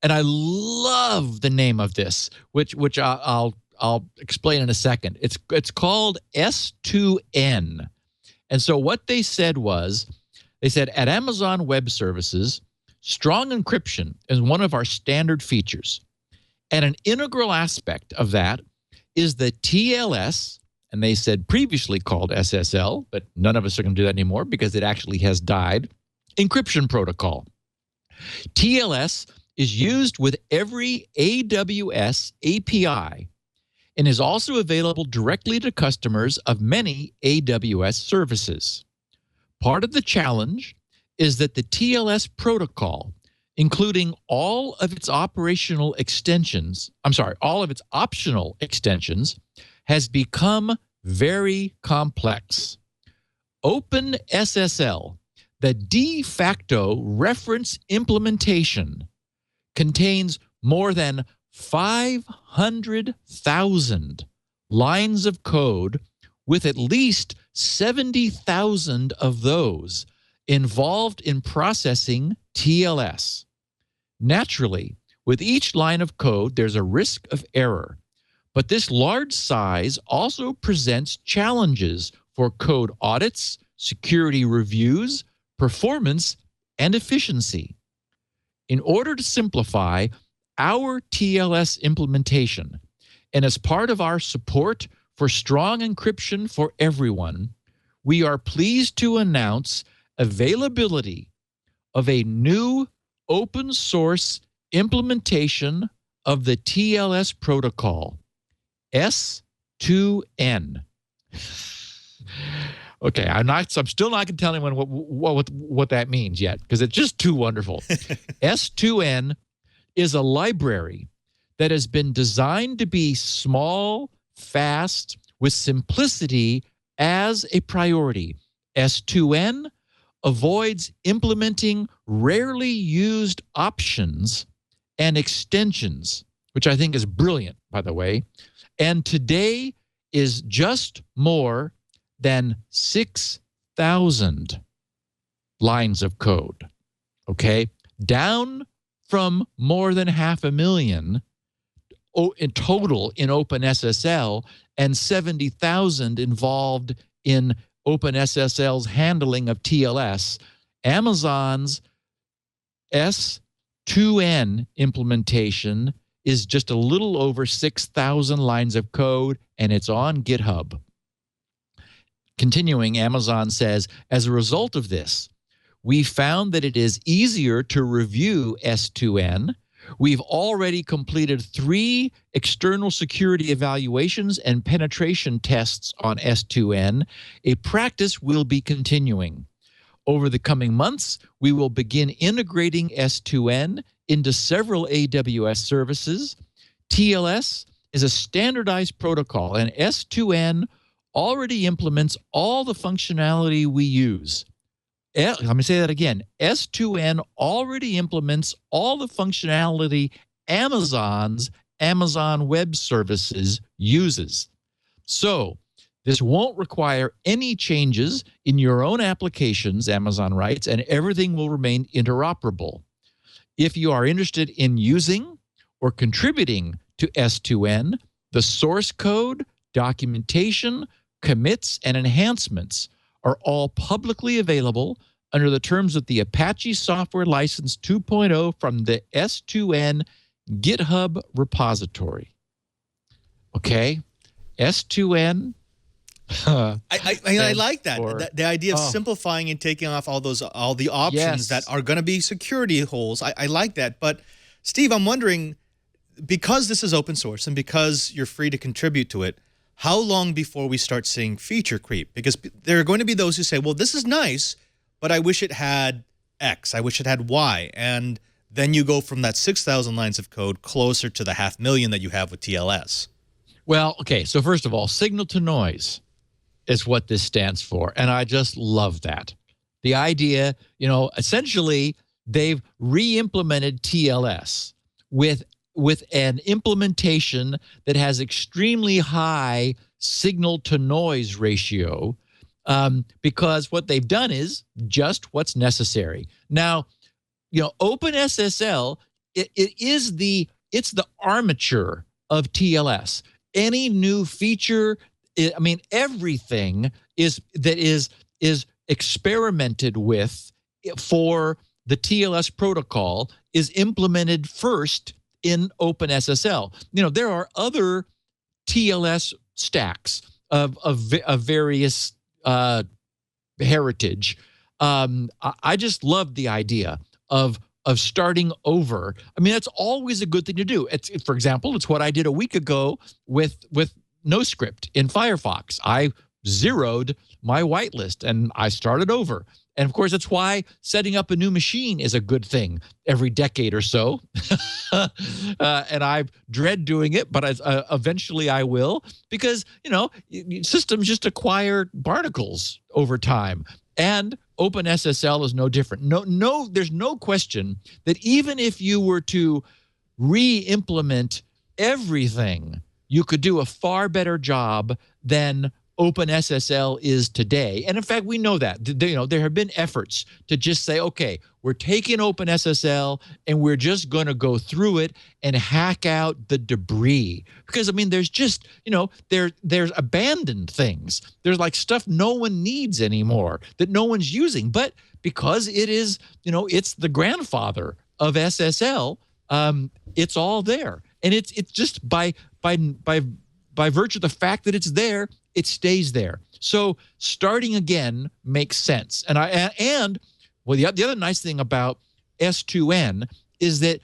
And I love the name of this, which I'll explain in a second. It's called S2N. And so what they said was, they said, at Amazon Web Services, strong encryption is one of our standard features. And an integral aspect of that is the TLS, and they said previously called SSL, but none of us are going to do that anymore because it actually has died, encryption protocol. TLS is used with every AWS API and is also available directly to customers of many AWS services. Part of the challenge is that the TLS protocol, including all of its optional extensions, has become very complex. OpenSSL, the de facto reference implementation, contains more than 500,000 lines of code, with at least 70,000 of those involved in processing TLS. Naturally, with each line of code, there's a risk of error, but this large size also presents challenges for code audits, security reviews, performance, and efficiency. In order to simplify our TLS implementation, and as part of our support for strong encryption for everyone, we are pleased to announce availability of a new open source implementation of the TLS protocol, S2N. Okay, I'm still not going to tell anyone what that means yet, because it's just too wonderful. S2N is a library that has been designed to be small, fast, with simplicity as a priority. S2N avoids implementing rarely used options and extensions, which I think is brilliant, by the way, and today is just more than 6,000 lines of code, okay? Down from more than 500,000 in total in OpenSSL and 70,000 involved in OpenSSL's handling of TLS. Amazon's S2N implementation is just a little over 6,000 lines of code, and it's on GitHub. Continuing, Amazon says, as a result of this, we found that it is easier to review S2N. We've already completed 3 external security evaluations and penetration tests on S2N, a practice we'll be continuing. Over the coming months, we will begin integrating S2N into several AWS services. TLS is a standardized protocol, and S2N already implements all the functionality we use. Let me say that again. S2N already implements all the functionality Amazon Web Services uses. So this won't require any changes in your own applications, Amazon writes, and everything will remain interoperable. If you are interested in using or contributing to S2N, the source code, documentation, commits, and enhancements are all publicly available under the terms of the Apache Software License 2.0 from the S2N GitHub repository. Okay, S2N. I like that. The idea of simplifying and taking off all the options that are going to be security holes. I like that. But Steve, I'm wondering, because this is open source and because you're free to contribute to it, how long before we start seeing feature creep? Because there are going to be those who say, well, this is nice, but I wish it had X. I wish it had Y. And then you go from that 6,000 lines of code closer to the 500,000 that you have with TLS. Well, okay, so first of all, signal to noise is what this stands for. And I just love that. The idea, essentially, they've re-implemented TLS with an implementation that has extremely high signal-to-noise ratio, because what they've done is just what's necessary. Now, OpenSSL, it's the armature of TLS. Any new feature, everything that is experimented with for the TLS protocol is implemented first in OpenSSL. There are other TLS stacks of various heritage. I just love the idea of starting over. That's always a good thing to do. For example, it's what I did a week ago with NoScript in Firefox. I zeroed my whitelist and I started over. And of course, that's why setting up a new machine is a good thing every decade or so. And I dread doing it, but eventually I will, because, systems just acquire barnacles over time. And OpenSSL is no different. No, there's no question that even if you were to re-implement everything, you could do a far better job than OpenSSL is today. And in fact, we know that. There have been efforts to just say, okay, we're taking OpenSSL and we're just going to go through it and hack out the debris. Because, there's just, there's abandoned things. There's like stuff no one needs anymore that no one's using. But because it is, it's the grandfather of SSL, it's all there. And it's just by virtue of the fact that it's there, it stays there. So starting again makes sense. And the other nice thing about S2N is that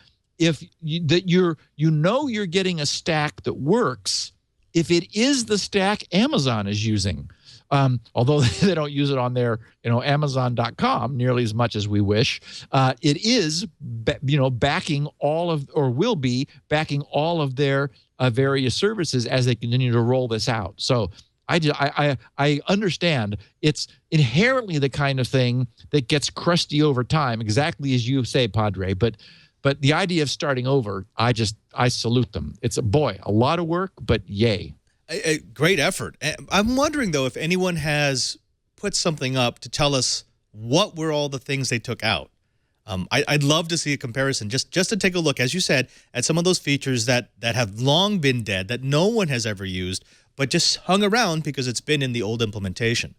you're getting a stack that works if it is the stack Amazon is using. Although they don't use it on their Amazon.com nearly as much as we wish, it is backing all of, or will be backing all of their various services as they continue to roll this out. So I understand it's inherently the kind of thing that gets crusty over time, exactly as you say, Padre. But the idea of starting over, I salute them. It's a lot of work, but yay. A great effort. I'm wondering, though, if anyone has put something up to tell us what were all the things they took out. I'd love to see a comparison, just to take a look, as you said, at some of those features that have long been dead, that no one has ever used, but just hung around because it's been in the old implementation.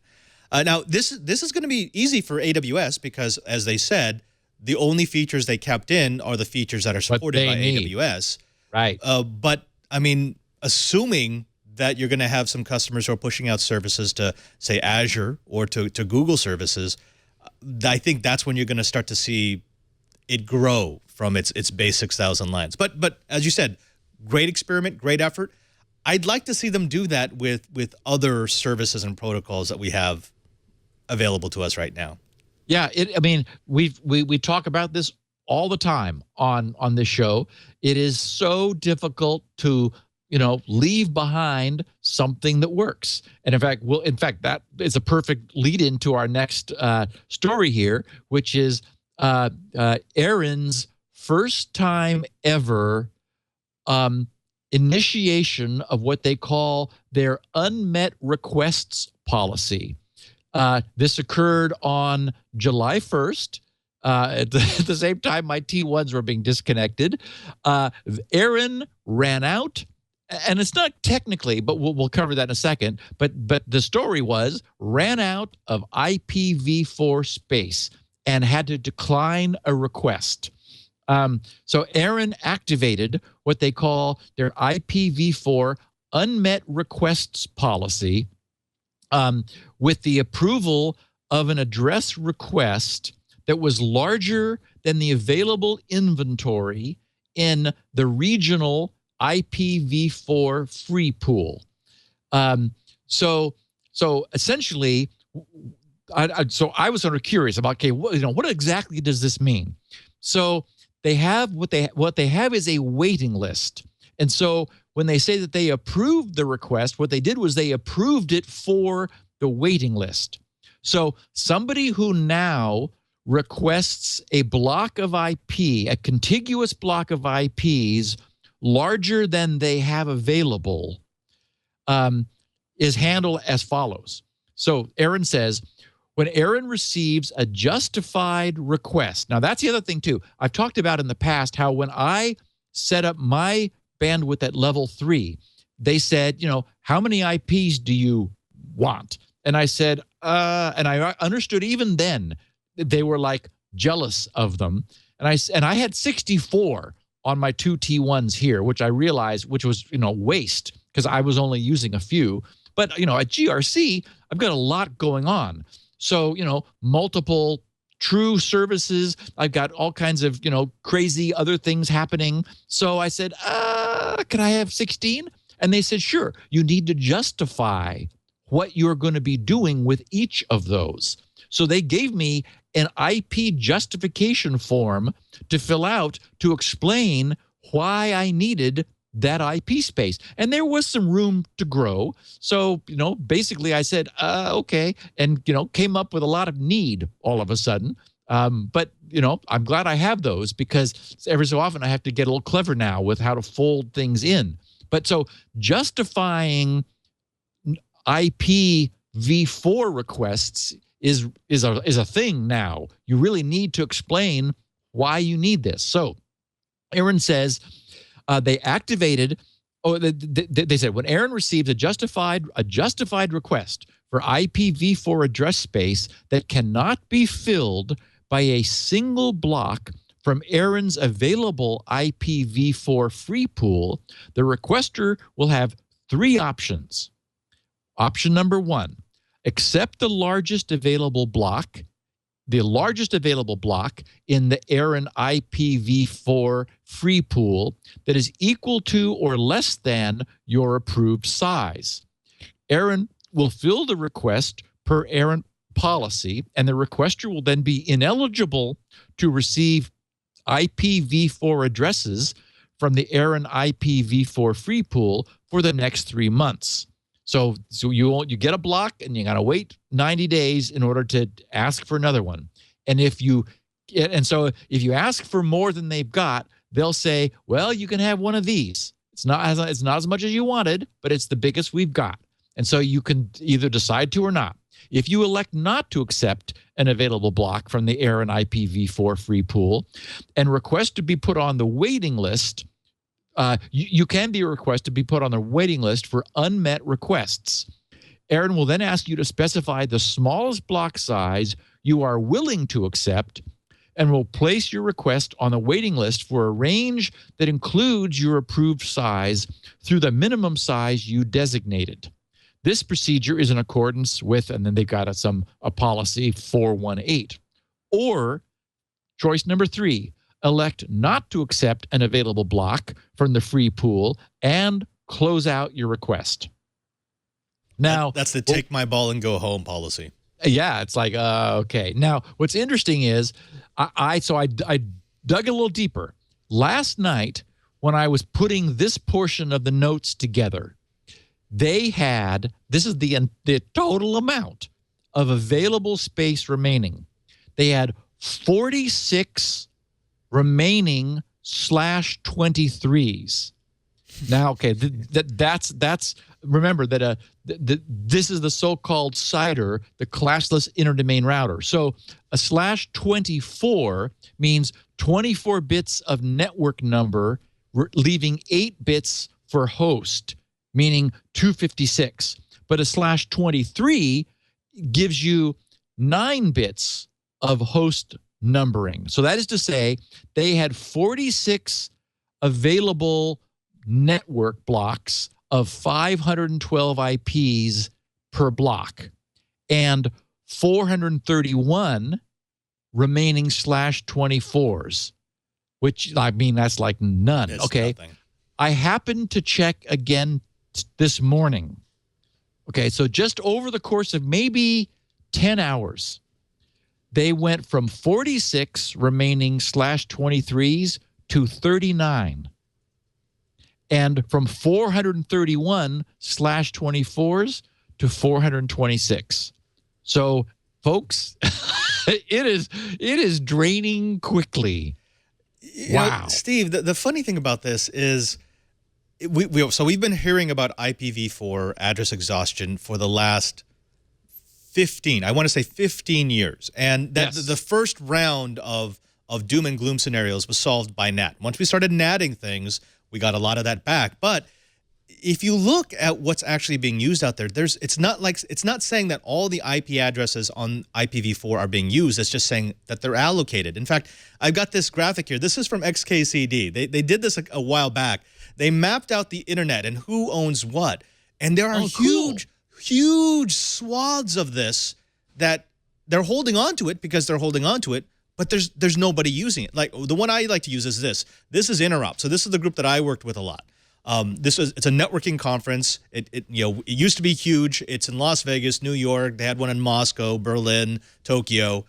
Now, this is going to be easy for AWS because, as they said, the only features they kept in are the features that are supported by AWS. Right. But, assuming that you're going to have some customers who are pushing out services to, say, Azure or to Google services, I think that's when you're going to start to see it grow from its base 6,000 lines. But as you said, great experiment, great effort. I'd like to see them do that with other services and protocols that we have available to us right now. Yeah, we talk about this all the time on this show. It is so difficult to leave behind something that works. And in fact, that is a perfect lead into our next story here, which is Aaron's first time ever initiation of what they call their unmet requests policy. This occurred on July 1st. At the same time, my T1s were being disconnected. Aaron ran out. And it's not technically, but we'll cover that in a second. But the story was ran out of IPv4 space and had to decline a request. So Aaron activated what they call their IPv4 unmet requests policy with the approval of an address request that was larger than the available inventory in the regional IPv4 free pool. So essentially, I was sort of curious about, okay, what exactly does this mean? So they have what they have is a waiting list. And so when they say that they approved the request, what they did was they approved it for the waiting list. So somebody who now requests a block of IP, a contiguous block of IPs larger than they have available, is handled as follows. So Aaron says, when Aaron receives a justified request, now that's the other thing too. I've talked about in the past how when I set up my bandwidth at level 3, they said, how many IPs do you want? And I said, and I understood even then that they were like jealous of them. And I had 64 on my 2 T1s here, which I realized, which was, waste because I was only using a few. But, at GRC, I've got a lot going on. So, multiple true services. I've got all kinds of, crazy other things happening. So I said, can I have 16? And they said, sure, you need to justify what you're going to be doing with each of those. So they gave me an IP justification form to fill out to explain why I needed that IP space. And there was some room to grow. So, basically I said, okay, and, came up with a lot of need all of a sudden. But, I'm glad I have those, because every so often I have to get a little clever now with how to fold things in. But so justifying IPv4 requests is a thing now. You really need to explain why you need this. So Aaron says they activated, they said when Aaron received a justified request for IPv4 address space that cannot be filled by a single block from Aaron's available IPv4 free pool, the requester will have 3 options. Option number 1, accept the largest available block in the Aaron IPv4 free pool that is equal to or less than your approved size. Aaron will fill the request per Aaron policy, and the requester will then be ineligible to receive IPv4 addresses from the Aaron IPv4 free pool for the next 3 months. So you get a block and you got to wait 90 days in order to ask for another one. And if you ask for more than they've got, they'll say, well, you can have one of these. It's not as much as you wanted, but it's the biggest we've got. And so you can either decide to or not. If you elect not to accept an available block from the Aaron IPv4 free pool and request to be put on the waiting list, you can be requested to be put on the waiting list for unmet requests. Aaron will then ask you to specify the smallest block size you are willing to accept and will place your request on the waiting list for a range that includes your approved size through the minimum size you designated. This procedure is in accordance with, and then they've got a policy 418. Or choice number 3, elect not to accept an available block from the free pool and close out your request. Now, that's the take my ball and go home policy. Yeah, it's like, okay. Now, what's interesting is I dug a little deeper. Last night, when I was putting this portion of the notes together, they had, this is the total amount of available space remaining. They had 46 remaining /23s. Now, okay, that's remember that this is the so-called CIDR, the classless interdomain router. So a /24 means 24 bits of network number, leaving 8 bits for host, meaning 256. But a /23 gives you 9 bits of host numbering. So that is to say, they had 46 available network blocks of 512 IPs per block and 431 remaining /24s, which, I mean, that's like none. It's okay. nothing. I happened to check again this morning. Okay, so just over the course of maybe 10 hours, they went from 46 remaining /23s to 39. And from 431 /24s to 426. So, folks, it is draining quickly. Wow. Steve, the funny thing about this is we've been hearing about IPv4 address exhaustion for the last 15 years. And that Yes. the first round of doom and gloom scenarios was solved by NAT. Once we started natting things, we got a lot of that back. But if you look at what's actually being used out there, it's not saying that all the IP addresses on IPv4 are being used. It's just saying that they're allocated. In fact, I've got this graphic here. This is from XKCD. They did this a while back. They mapped out the internet and who owns what. And there are huge swaths of this that they're holding on to it because they're holding on to it, but there's nobody using it. Like the one I like to use is this. This is Interop. So this is the group that I worked with a lot. It's a networking conference. It used to be huge. It's in Las Vegas, New York. They had one in Moscow, Berlin, Tokyo.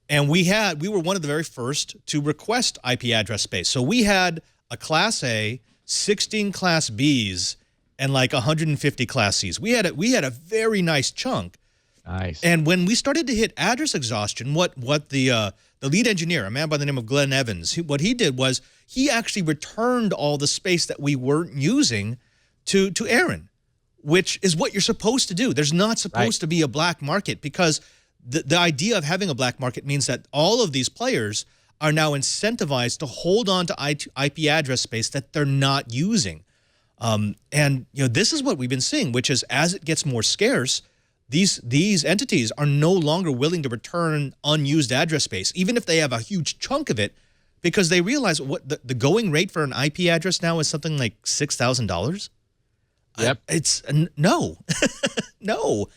And we were one of the very first to request IP address space. So we had a Class A, 16 Class Bs, and like 150 Class Cs. We had a very nice chunk. Nice. And when we started to hit address exhaustion, what the lead engineer, a man by the name of Glenn Evans, what he did was he actually returned all the space that we weren't using to Aaron, which is what you're supposed to do. There's not supposed to be a black market, because the idea of having a black market means that all of these players are now incentivized to hold on to IP address space that they're not using. And this is what we've been seeing, which is as it gets more scarce, these entities are no longer willing to return unused address space, even if they have a huge chunk of it, because they realize what the going rate for an IP address now is something like $6,000. Yep. It's no, no.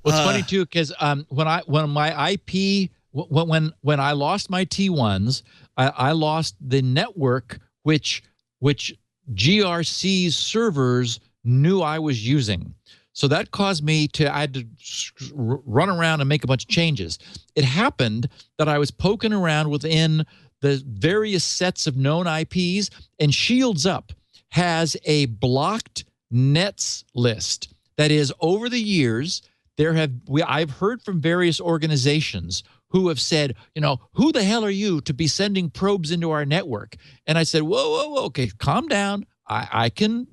Well, it's funny too, because when I lost my T1s, I lost the network which GRC's servers knew I was using. So that caused me I had to run around and make a bunch of changes. It happened that I was poking around within the various sets of known IPs, and Shields Up has a blocked nets list. That is, over the years, I've heard from various organizations who have said, who the hell are you to be sending probes into our network? And I said, whoa, okay, calm down. I can,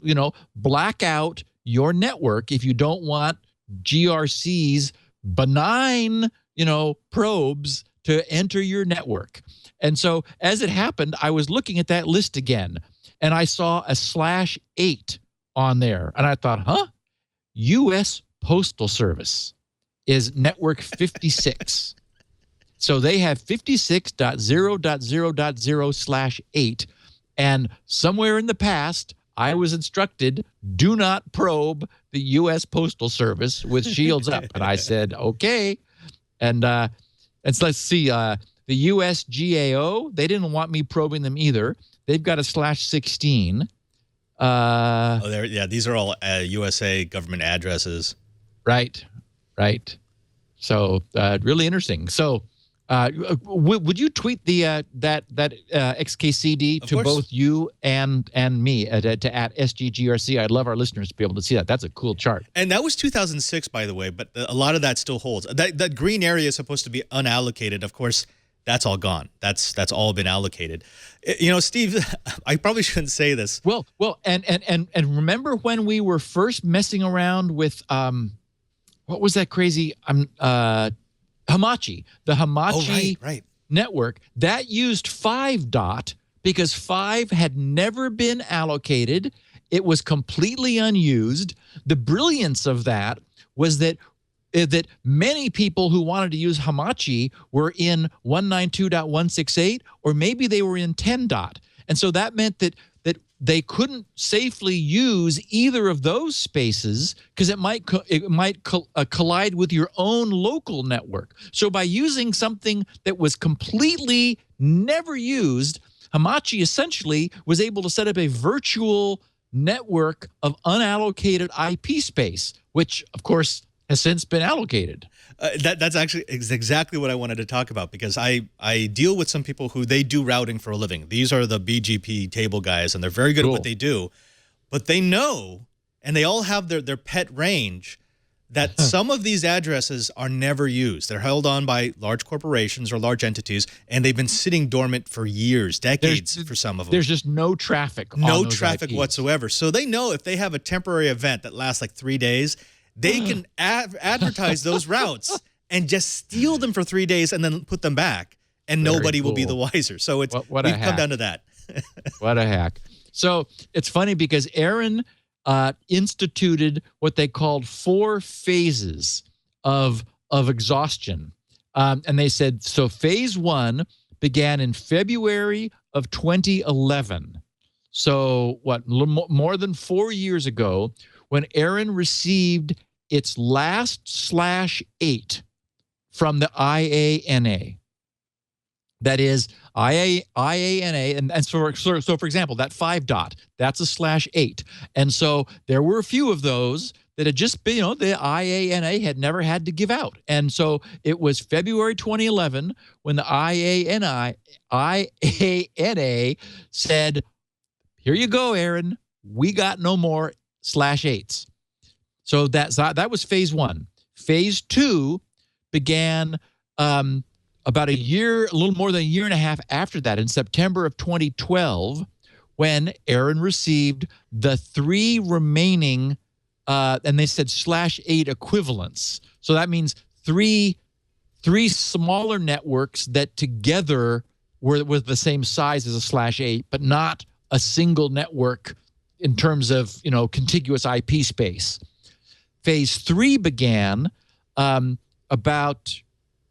black out your network if you don't want GRC's benign, probes to enter your network. And so as it happened, I was looking at that list again, and I saw a /8 on there. And I thought, U.S. Postal Service is network 56. So they have 56.0.0.0/8. And somewhere in the past, I was instructed, do not probe the U.S. Postal Service with Shields Up. And I said, okay. And so let's see, the USGAO, they didn't want me probing them either. They've got a /16. These are all USA government addresses. Right. So really interesting. So would you tweet the that XKCD to both you and me at SGGRC? I'd love our listeners to be able to see that. That's a cool chart. And that was 2006, by the way, but a lot of that still holds. That green area is supposed to be unallocated. Of course, that's all gone. That's all been allocated. Steve, I probably shouldn't say this. Well, and remember when we were first messing around with what was that crazy Hamachi, the Hamachi network that used 5 dot because 5 had never been allocated. It was completely unused. The brilliance of that was that many people who wanted to use Hamachi were in 192.168, or maybe they were in 10 dot. And so that meant that they couldn't safely use either of those spaces because it might collide with your own local network. So by using something that was completely never used, Hamachi essentially was able to set up a virtual network of unallocated IP space, which, of course, has since been allocated. That's actually exactly what I wanted to talk about, because I deal with some people who they do routing for a living. These are the BGP table guys, and they're very good at what they do. But they know, and they all have their pet range, that some of these addresses are never used. They're held on by large corporations or large entities, and they've been sitting dormant for years, decades for some of them. There's just no traffic on no those traffic IPs whatsoever. So they know if they have a temporary event that lasts like 3 days, they can advertise those routes and just steal them for 3 days and then put them back, and nobody will be the wiser. So we've come down to that. What a hack. So it's funny because Aaron instituted what they called 4 phases of exhaustion. And they said, so phase 1 began in February of 2011. So what, more than 4 years ago, when Aaron received its last /8 from the IANA. That is IANA, and so for example, that 5 dot, that's a /8. And so there were a few of those that had just been, the IANA had never had to give out. And so it was February 2011 when the IANA said, here you go, Aaron, we got no more /8s. So that was phase 1. Phase 2 began about a little more than a year and a half after that, in September of 2012, when Aaron received the 3 remaining, and they said /8 equivalents. So that means three smaller networks that together were the same size as a /8, but not a single network in terms of contiguous IP space. Phase 3 began about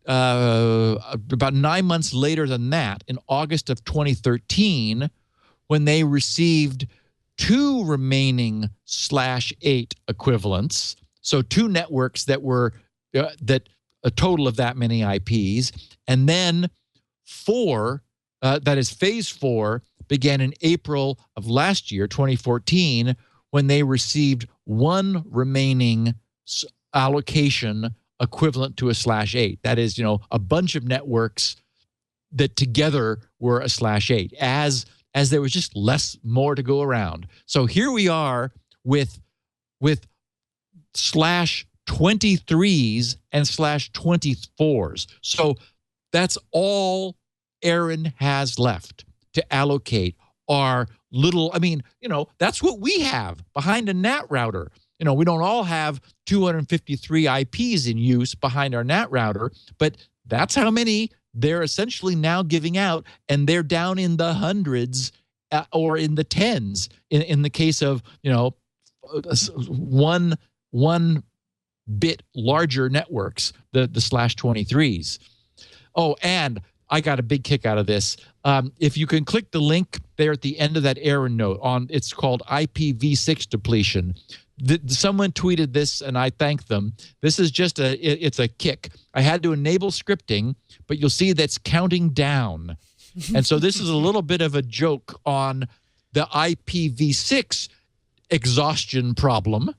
9 months later than that, in August of 2013, when they received 2 remaining /8 equivalents. So 2 networks that were that a total of that many IPs, and then 4, that is phase 4, began in April of last year, 2014, when they received 1 remaining allocation equivalent to a /8. That is, a bunch of networks that together were a /8, as there was just more to go around. So here we are with /23s and /24s. So that's all Aaron has left to allocate our little, that's what we have behind a NAT router. We don't all have 253 IPs in use behind our NAT router, but that's how many they're essentially now giving out, and they're down in the hundreds or in the tens in the case of, one bit larger networks, the /23s. Oh, and I got a big kick out of this. If you can click the link there at the end of that Aaron note it's called IPv6 depletion. Someone tweeted this, and I thank them. This is just it's a kick. I had to enable scripting, but you'll see that's counting down. And so this is a little bit of a joke on the IPv6 exhaustion problem,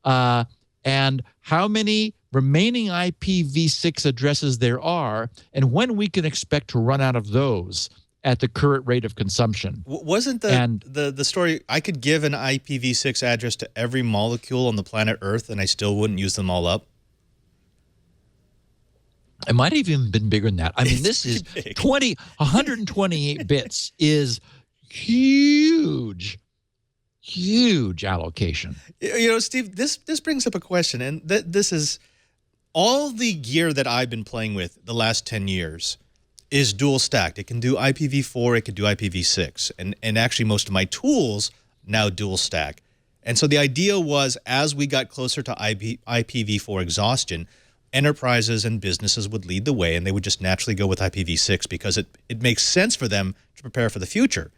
and how many remaining IPv6 addresses there are, and when we can expect to run out of those at the current rate of consumption. Wasn't the story, I could give an IPv6 address to every molecule on the planet Earth and I still wouldn't use them all up? It might have even been bigger than that. I mean, this is 128 bits is huge allocation. Steve, this brings up a question, and this is all the gear that I've been playing with the last 10 years is dual stacked. It can do IPv4, it can do IPv6, and actually most of my tools now dual stack. And so the idea was, as we got closer to IPv4 exhaustion, enterprises and businesses would lead the way, and they would just naturally go with IPv6 because it makes sense for them to prepare for the future.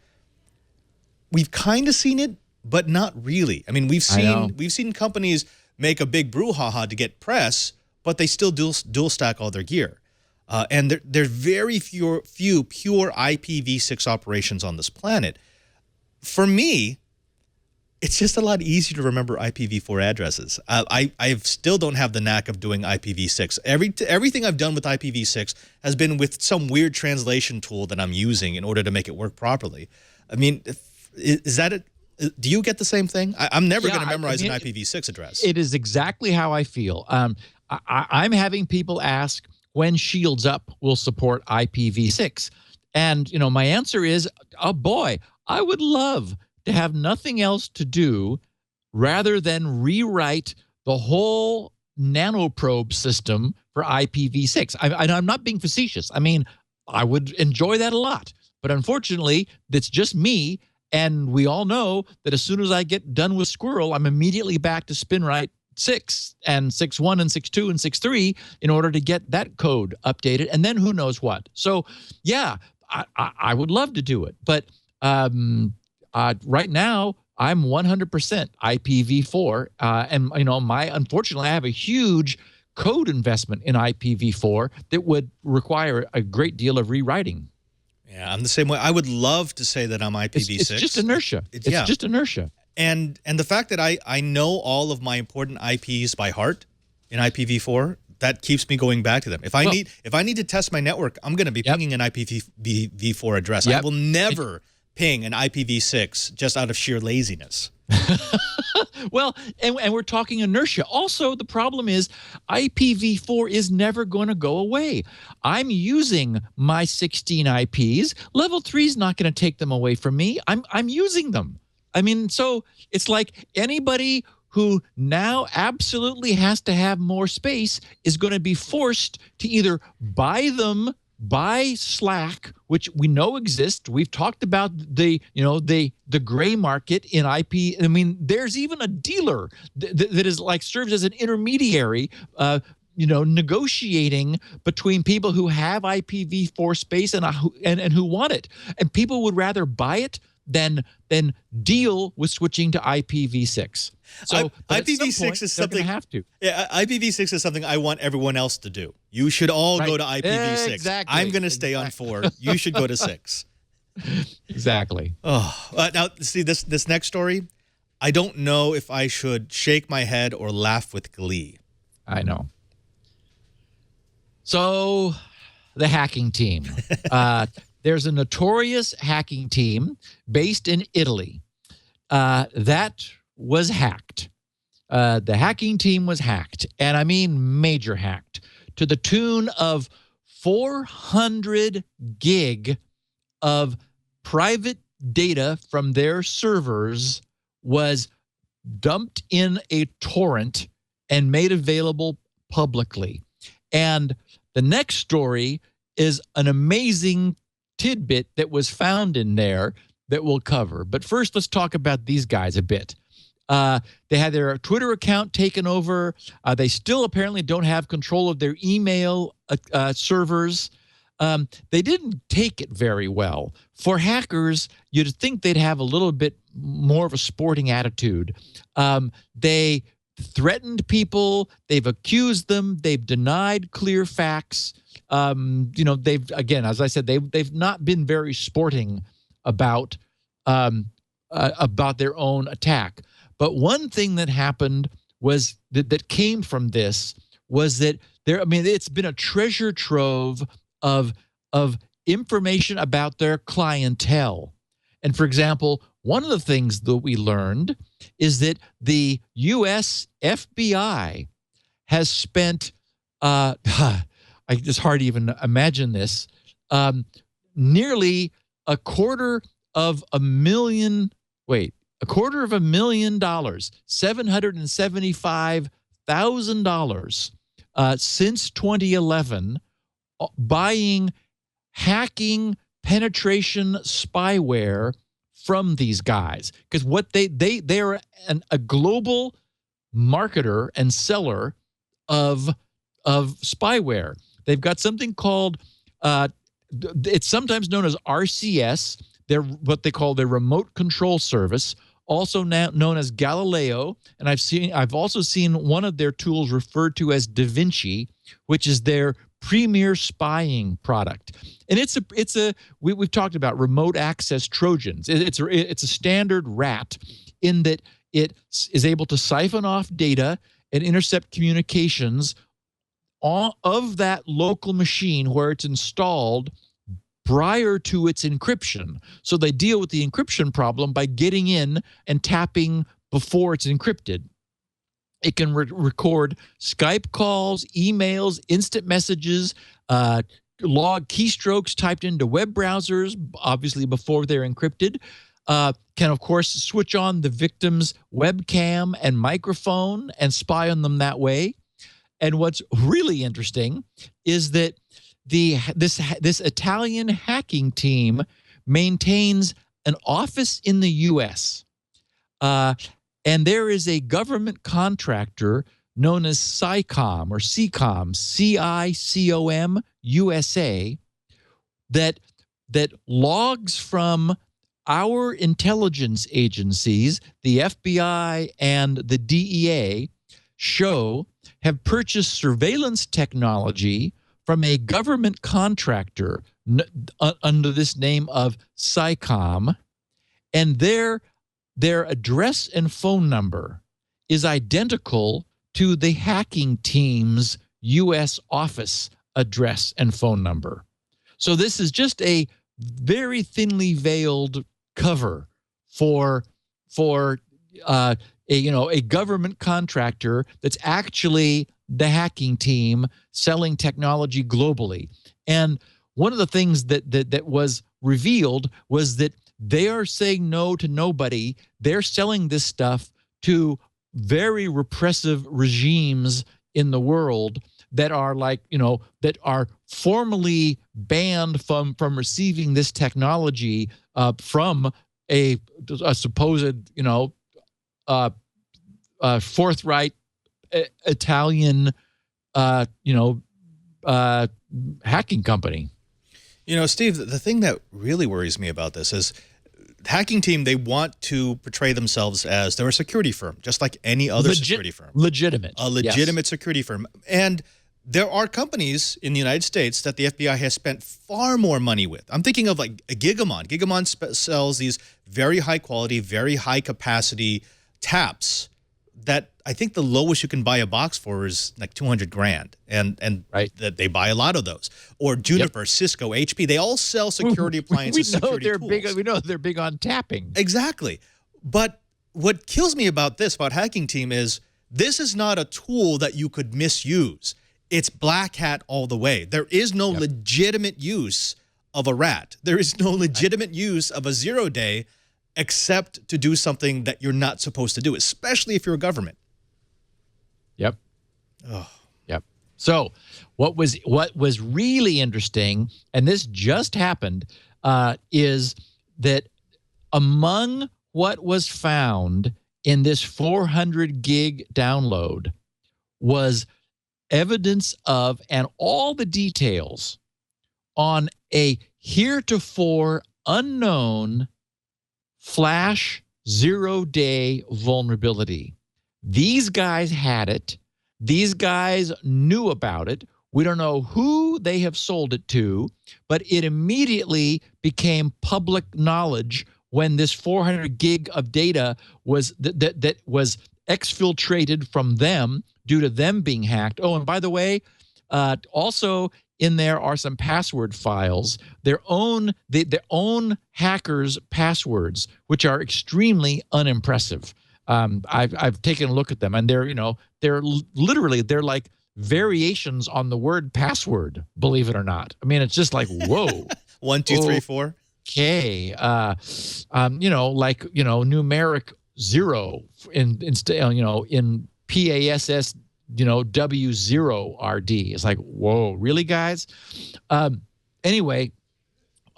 We've kind of seen it, but not really. I mean, we've seen companies make a big brouhaha to get press, but they still dual stack all their gear. And there's very few pure IPv6 operations on this planet. For me, it's just a lot easier to remember IPv4 addresses. I still don't have the knack of doing IPv6. Everything I've done with IPv6 has been with some weird translation tool that I'm using in order to make it work properly. I mean, is that it? Do you get the same thing? I'm never going to memorize an IPv6 address. It is exactly how I feel. I'm having people ask when Shields Up will support IPv6. And, my answer is, oh boy, I would love to have nothing else to do rather than rewrite the whole nanoprobe system for IPv6. I'm not being facetious. I mean, I would enjoy that a lot. But unfortunately, that's just me. And we all know that as soon as I get done with Squirrel, I'm immediately back to SpinRite 6 and 6.1 and 6.2 and 6.3 in order to get that code updated, and then who knows what. So, yeah, I would love to do it. But right now, I'm 100% IPv4. And, unfortunately, I have a huge code investment in IPv4 that would require a great deal of rewriting. Yeah, I'm the same way. I would love to say that I'm IPv6. It's just inertia. It's just inertia. And the fact that I know all of my important IPs by heart in IPv4, that keeps me going back to them. If I need to test my network, I'm going to be pinging an IPv4 address. I will never ping an IPv6 just out of sheer laziness. Well, and we're talking inertia. Also, the problem is IPv4 is never going to go away. I'm using my 16 IPs. Level 3 is not going to take them away from me. I'm using them. I mean, so it's like anybody who now absolutely has to have more space is going to be forced to either buy Slack, which we know exists. We've talked about the gray market in IP. I mean, there's even a dealer that is like serves as an intermediary, negotiating between people who have IPv4 space and who want it. And people would rather buy it than deal with switching to IPv6. So IPv6 is something have to. Yeah, IPv6 is something I want everyone else to do. You should all go to IPv6. Exactly. I'm going to stay on 4. You should go to 6. Exactly. Oh, now see this next story. I don't know if I should shake my head or laugh with glee. I know. So, the hacking team. There's a notorious hacking team based in Italy that was hacked. The hacking team was hacked, and I mean major hacked, to the tune of 400 gig of private data from their servers was dumped in a torrent and made available publicly. And the next story is an amazing tidbit that was found in there that we'll cover. But first, let's talk about these guys a bit. They had their Twitter account taken over. They still apparently don't have control of their email servers. They didn't take it very well. For hackers, you'd think they'd have a little bit more of a sporting attitude. They threatened people. They've accused them. They've denied clear facts. They've, again, as I said, they've not been very sporting about their own attack. But one thing that happened was that came from this was that it's been a treasure trove of information about their clientele. And for example, one of the things that we learned is that the U.S. FBI has spent it's hard to even imagine this, nearly $250,000, $775,000 since 2011, buying hacking penetration spyware from these guys, because what they're a global marketer and seller of spyware. They've got something called it's sometimes known as RCS. They're what they call their remote control service, also now known as Galileo. And I've also seen one of their tools referred to as Da Vinci, which is their premier spying product. And we've talked about remote access Trojans. It's a standard rat in that it is able to siphon off data and intercept communications of that local machine where it's installed prior to its encryption. So they deal with the encryption problem by getting in and tapping before it's encrypted. It can record Skype calls, emails, instant messages, log keystrokes typed into web browsers, obviously before they're encrypted. Can, of course, switch on the victim's webcam and microphone and spy on them that way. And what's really interesting is that this Italian hacking team maintains an office in the U.S., and there is a government contractor known as CICOM, CICOM USA, that logs from our intelligence agencies, the FBI and the DEA, show have purchased surveillance technology from a government contractor under this name of SciComm, and their address and phone number is identical to the hacking team's U.S. office address and phone number. So this is just a very thinly veiled cover for a government contractor that's actually the hacking team selling technology globally. And one of the things that was revealed was that they are saying no to nobody. They're selling this stuff to very repressive regimes in the world that are that are formally banned from receiving this technology from a supposed forthright Italian hacking company. Steve, the thing that really worries me about this is hacking team, they want to portray themselves as they're a security firm, just like any other security firm. Legitimate. A legitimate security firm. And there are companies in the United States that the FBI has spent far more money with. I'm thinking of like Gigamon. Gigamon sells these very high quality, very high capacity taps that I think the lowest you can buy a box for is like 200 grand. And right. That they buy a lot of those. Or Juniper, Cisco, HP, they all sell security appliances, security tools. We know they're big on tapping. Exactly. But what kills me about hacking team is this is not a tool that you could misuse. It's black hat all the way. There is no legitimate use of a rat. There is no legitimate use of a 0 day except to do something that you're not supposed to do, especially if you're a government. Yep. Oh. Yep. So what was really interesting, and this just happened, is that among what was found in this 400 gig download was evidence of, and all the details on, a heretofore unknown Flash 0 day vulnerability. These guys had it. These guys knew about it. We don't know who they have sold it to, but it immediately became public knowledge when this 400 gig of data was that was exfiltrated from them due to them being hacked. Oh, and by the way, also in there are some password files, their own hackers' passwords, which are extremely unimpressive. I've taken a look at them, and they're like variations on the word password. Believe it or not. I mean, it's just like, whoa. 1, 2, 3, 4. Okay. Numeric 0 in PASS. W0RD. It's like, whoa, really, guys? Anyway,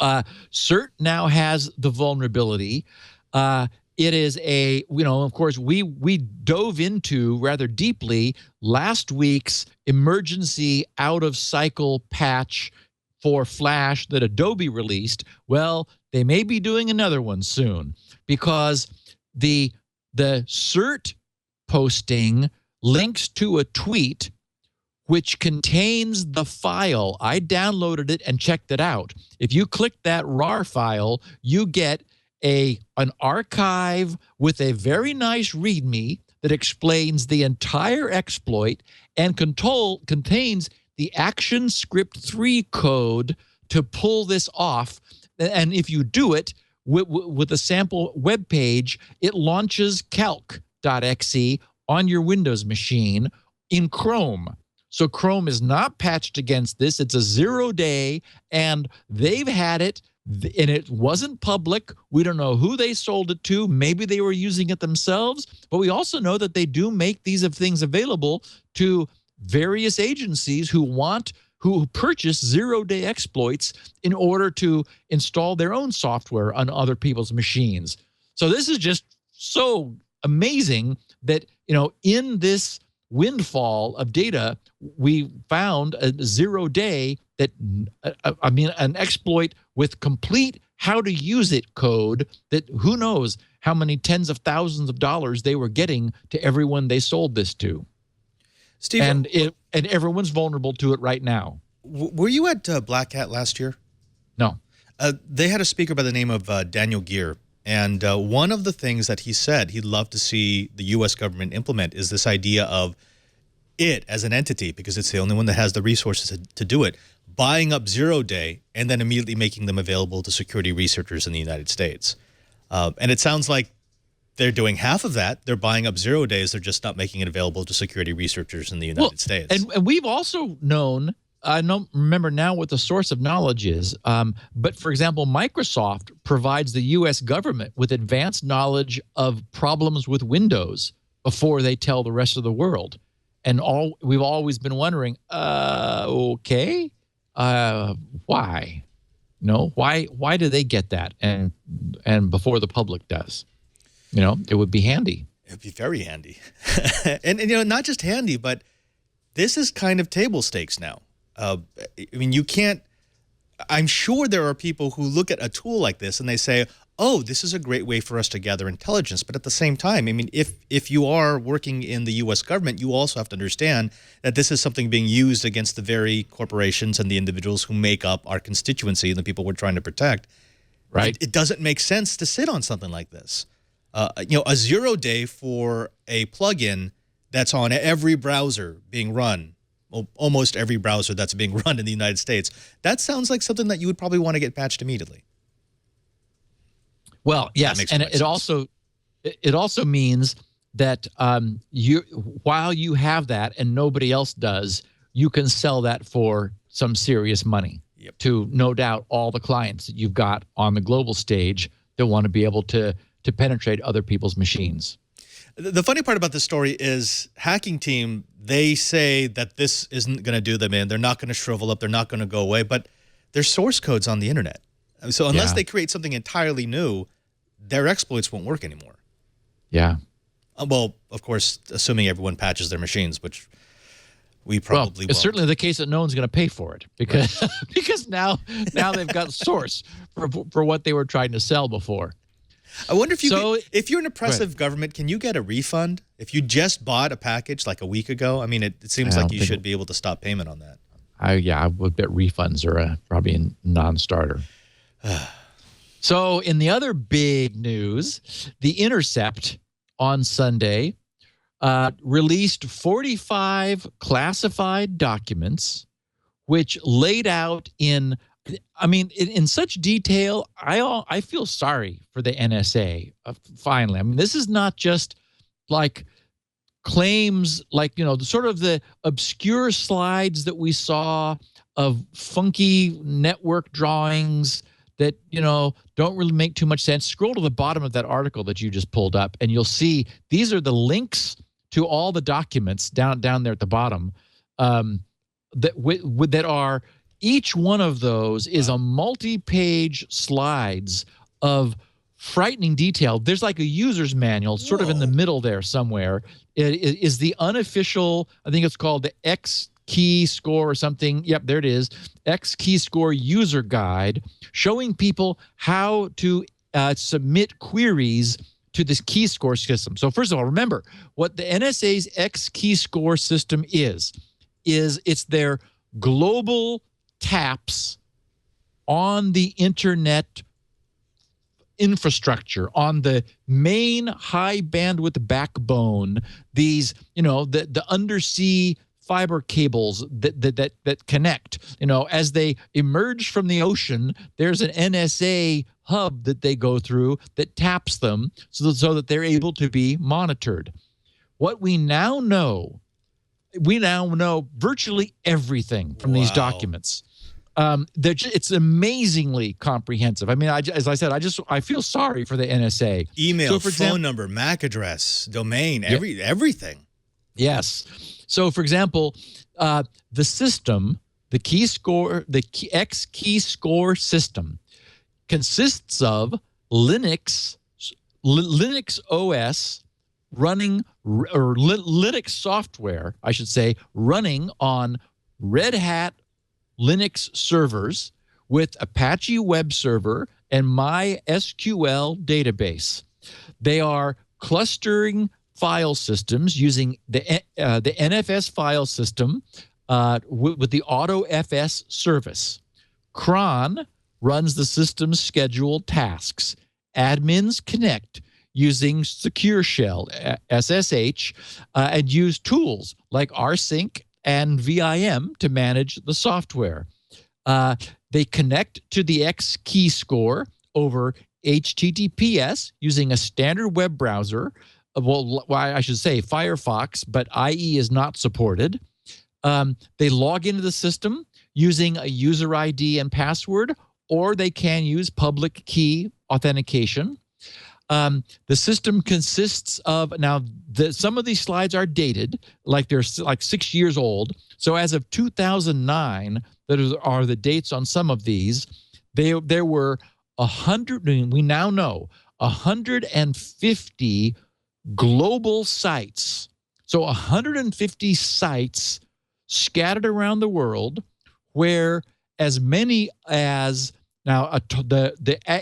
CERT now has the vulnerability. It is of course, we dove into rather deeply last week's emergency out-of-cycle patch for Flash that Adobe released. Well, they may be doing another one soon, because the CERT posting links to a tweet which contains the file. I downloaded it and checked it out. If you click that RAR file, you get an archive with a very nice README that explains the entire exploit and contains the Action Script 3 code to pull this off. And if you do it with a sample web page, it launches calc.exe on your Windows machine in Chrome. So Chrome is not patched against this. It's a 0 day, and they've had it, and it wasn't public. We don't know who they sold it to. Maybe they were using it themselves, but we also know that they do make these things available to various agencies who purchase 0 day exploits in order to install their own software on other people's machines. So this is just so amazing that, in this windfall of data, we found a 0 day that, an exploit with complete how to use it code that who knows how many tens of thousands of dollars they were getting to everyone they sold this to. Steve, and everyone's vulnerable to it right now. Were you at Black Hat last year? No. They had a speaker by the name of Daniel Gear, and one of the things that he said he'd love to see the U.S. government implement is this idea of it as an entity, because it's the only one that has the resources to do it, buying up zero-day and then immediately making them available to security researchers in the United States. And it sounds like they're doing half of that. They're buying up 0 days. They're just not making it available to security researchers in the United States. And we've also known, I don't remember now what the source of knowledge is, but for example, Microsoft provides the U.S. government with advanced knowledge of problems with Windows before they tell the rest of the world. And we've always been wondering, okay, why? No, why do they get that and before the public does? You know, it would be handy. It'd be very handy. and you know, not just handy, but this is kind of table stakes now. I mean, you can't, I'm sure there are people who look at a tool like this and they say, oh, this is a great way for us to gather intelligence. But at the same time, I mean, if you are working in the U.S. government, you also have to understand that this is something being used against the very corporations and the individuals who make up our constituency and the people we're trying to protect. Right. It doesn't make sense to sit on something like this. You know, a 0 day for a plugin that's on every browser being run, well, almost every browser that's being run in the United States, that sounds like something that you would probably want to get patched immediately. Well, yes, and it also means that while you have that and nobody else does, you can sell that for some serious money to, no doubt, all the clients that you've got on the global stage that want to be able to penetrate other people's machines. The funny part about this story is Hacking Team, they say that this isn't going to do them in. They're not going to shrivel up. They're not going to go away. But there's source codes on the internet. So unless they create something entirely new, their exploits won't work anymore. Yeah. Well, of course, assuming everyone patches their machines, which we probably won't. It's certainly the case that no one's going to pay for it because because now they've got source for what they were trying to sell before. I wonder if if you're an oppressive government, can you get a refund if you just bought a package like a week ago? I mean, it seems like you should be able to stop payment on that. I would bet refunds are probably a non-starter. So in the other big news, The Intercept on Sunday released 45 classified documents, which laid out in such detail. I feel sorry for the NSA. Finally, I mean, this is not just like claims, like, you know, sort of the obscure slides that we saw of funky network drawings that, you know, don't really make too much sense. Scroll to the bottom of that article that you just pulled up, and you'll see these are the links to all the documents down there at the bottom. That are, each one of those is a multi-page slides of frightening detail. There's like a user's manual sort of in the middle there somewhere. It is the unofficial, I think it's called the X Key Score or something. Yep, there it is. X Key Score user guide showing people how to submit queries to this key score system. So first of all, remember what the NSA's X Key Score system is it's their global taps on the internet infrastructure, on the main high bandwidth backbone, these, you know, the undersea fiber cables that connect. You know, as they emerge from the ocean, there's an NSA hub that they go through that taps them so that they're able to be monitored. What we now know virtually everything from these documents. It's amazingly comprehensive. I mean, as I said, I feel sorry for the NSA. Email, phone number, MAC address, domain, everything. Yes. So, for example, the system, the X Key Score system, consists of Linux OS running, or Linux software, I should say, running on Red Hat Linux servers with Apache web server and MySQL database. They are clustering file systems using the NFS file system with the AutoFS service. Cron runs the system's scheduled tasks. Admins connect using Secure Shell, SSH, and use tools like rsync and VIM to manage the software. They connect to the X key score over HTTPS using a standard web browser. Well, I should say Firefox, but IE is not supported. They log into the system using a user ID and password, or they can use public key authentication. The system consists of, now some of these slides are dated, like they're like 6 years old. So as of 2009, that are the dates on some of these, there were 100, we now know, 150 global sites. So 150 sites scattered around the world, where as many as, now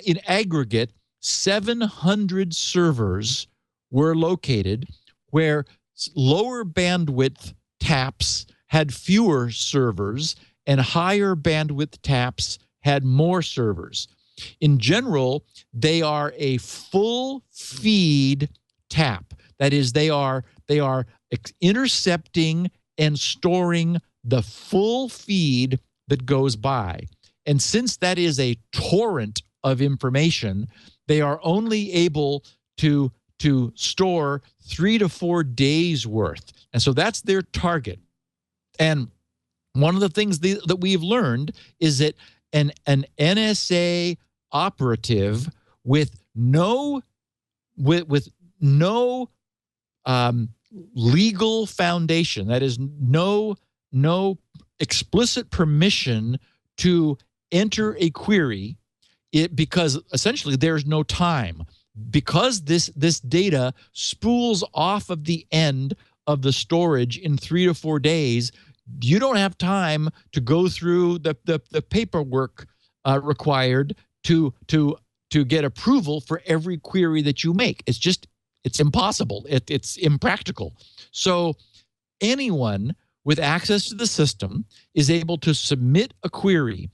in aggregate, 700 servers were located, where lower bandwidth taps had fewer servers and higher bandwidth taps had more servers. In general, they are a full feed tap. That is, they are intercepting and storing the full feed that goes by. And since that is a torrent of information, they are only able to store 3 to 4 days worth. And so that's their target. And one of the things that we've learned is that an NSA operative with no legal foundation, that is no explicit permission to enter a query, because essentially there's no time, because this data spools off of the end of the storage in 3 to 4 days. You don't have time to go through the paperwork required to get approval for every query that you make. It's impossible. It's impractical. So anyone with access to the system is able to submit a query.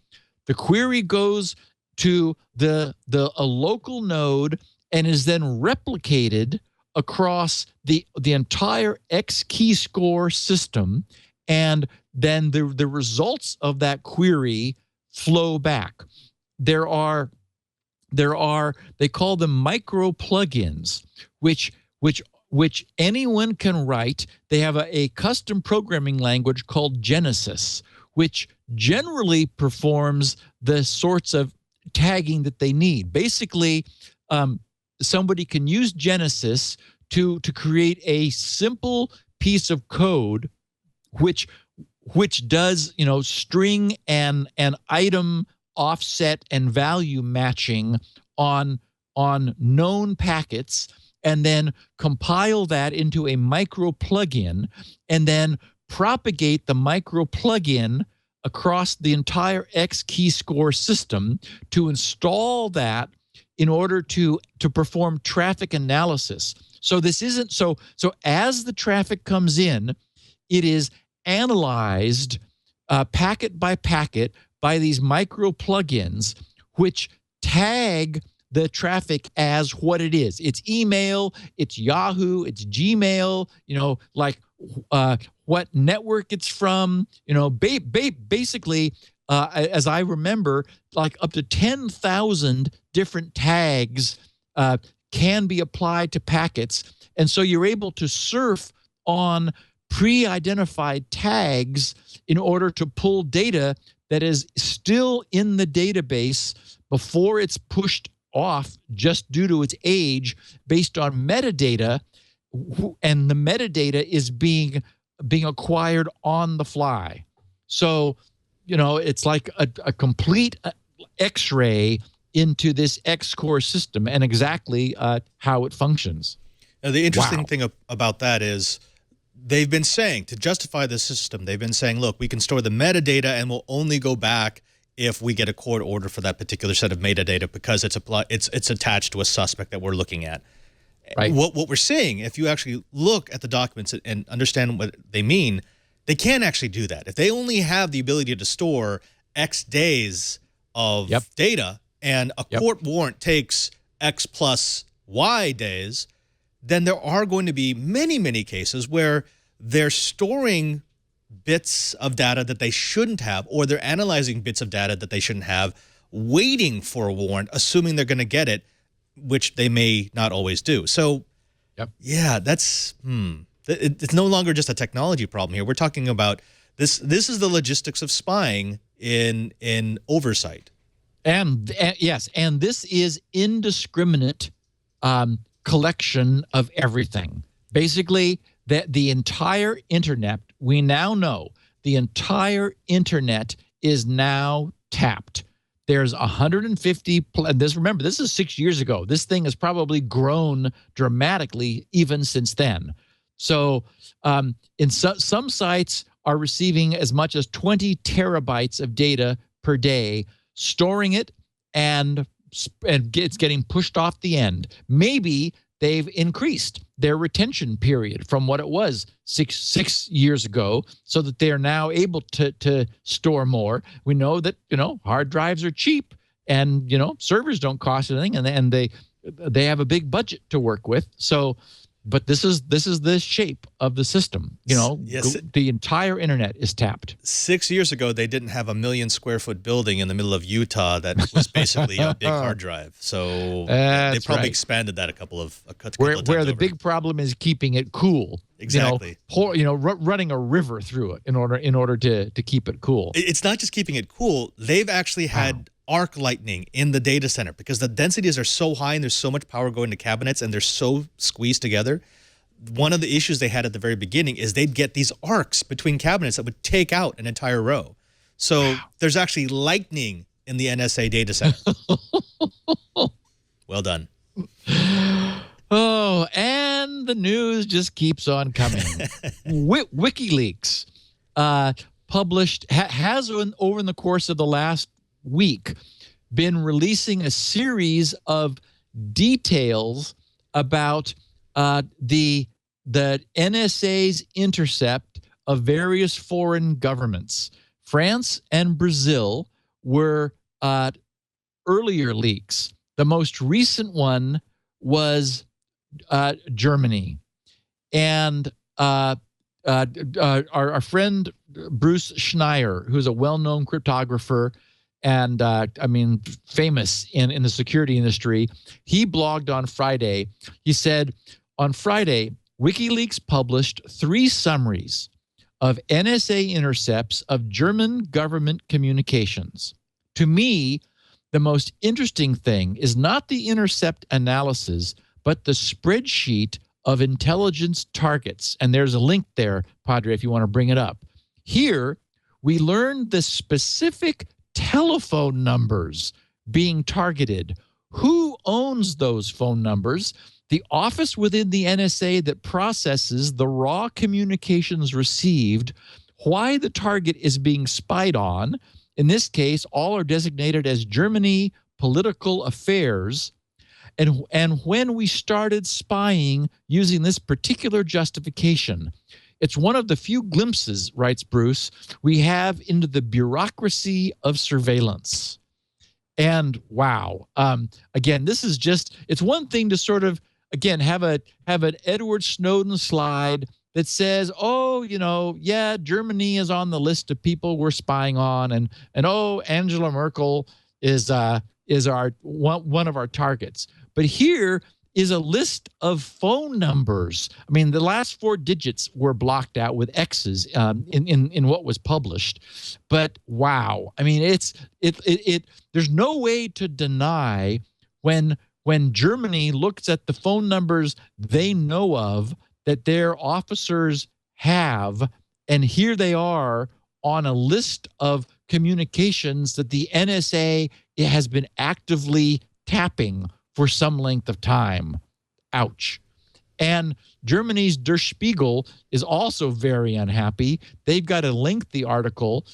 The query goes to a local node and is then replicated across the entire X key score system, and then the results of that query flow back. They call them micro plugins, which anyone can write. They have a custom programming language called Genesis, which generally performs the sorts of tagging that they need. Basically, somebody can use Genesis to create a simple piece of code which does, string and item offset and value matching on known packets, and then compile that into a micro plugin, and then propagate the micro plugin across the entire X key score system to install that in order to perform traffic analysis. So this isn't so as the traffic comes in, it is analyzed packet by packet by these micro plugins, which tag the traffic as what it is. It's email, it's Yahoo, it's Gmail, like what network it's from, basically, as I remember, like up to 10,000 different tags can be applied to packets. And so you're able to surf on pre-identified tags in order to pull data that is still in the database before it's pushed off just due to its age, based on metadata, and the metadata is being acquired on the fly. So, it's like a complete X-ray into this X-core system and exactly how it functions. Now, the interesting thing about that is they've been saying, to justify the system, they've been saying, look, we can store the metadata and we'll only go back if we get a court order for that particular set of metadata because it's attached to a suspect that we're looking at. Right. What we're seeing, if you actually look at the documents and understand what they mean, they can't actually do that. If they only have the ability to store X days of data and a court warrant takes X plus Y days, then there are going to be many, many cases where they're storing bits of data that they shouldn't have, or they're analyzing bits of data that they shouldn't have, waiting for a warrant, assuming they're going to get it, which they may not always do. So, yeah, that's it's no longer just a technology problem here. We're talking about this. This is the logistics of spying in oversight. And yes, and this is indiscriminate collection of everything. Basically, that the entire internet, we now know the entire internet is now tapped. There's 150, remember, this is 6 years ago. This thing has probably grown dramatically even since then. So some sites are receiving as much as 20 terabytes of data per day, storing it, and it's getting pushed off the end. Maybe they've increased their retention period from what it was six years ago, so that they are now able to store more. We know that hard drives are cheap, and servers don't cost anything, and they have a big budget to work with. So, but this is the shape of the system. Yes. The entire internet is tapped. 6 years ago, they didn't have a 1 million square foot building in the middle of Utah that was basically a big hard drive. So they probably expanded that a couple of times where the over. big problem is keeping it cool. Exactly. Running a river through it in order to keep it cool. It's not just keeping it cool. They've actually had arc lightning in the data center because the densities are so high and there's so much power going to cabinets and they're so squeezed together. One of the issues they had at the very beginning is they'd get these arcs between cabinets that would take out an entire row. So there's actually lightning in the NSA data center. Well done. Oh, and the news just keeps on coming. WikiLeaks has over the course of the last week been releasing a series of details about the NSA's intercept of various foreign governments. France and Brazil were earlier leaks. The most recent one was Germany. And our friend Bruce Schneier, who's a well-known cryptographer and famous in the security industry, he blogged on Friday. He said, on Friday, WikiLeaks published 3 summaries of NSA intercepts of German government communications. To me, the most interesting thing is not the intercept analysis, but the spreadsheet of intelligence targets. And there's a link there, Padre, if you want to bring it up. Here, we learned the specific telephone numbers being targeted. Who owns those phone numbers? The office within the NSA that processes the raw communications received, why the target is being spied on. In this case, all are designated as Germany political affairs. And when we started spying using this particular justification, it's one of the few glimpses, writes Bruce, we have into the bureaucracy of surveillance. And wow, again, this is it's one thing to sort of, again, have an Edward Snowden slide that says, Germany is on the list of people we're spying on, and Angela Merkel is our one of our targets. But here is a list of phone numbers. I mean, the last 4 digits were blocked out with X's in what was published. But wow, I mean, there's no way to deny when Germany looks at the phone numbers they know of that their officers have, and here they are on a list of communications that the NSA has been actively tapping for some length of time. Ouch. And Germany's Der Spiegel is also very unhappy. They've got a lengthy article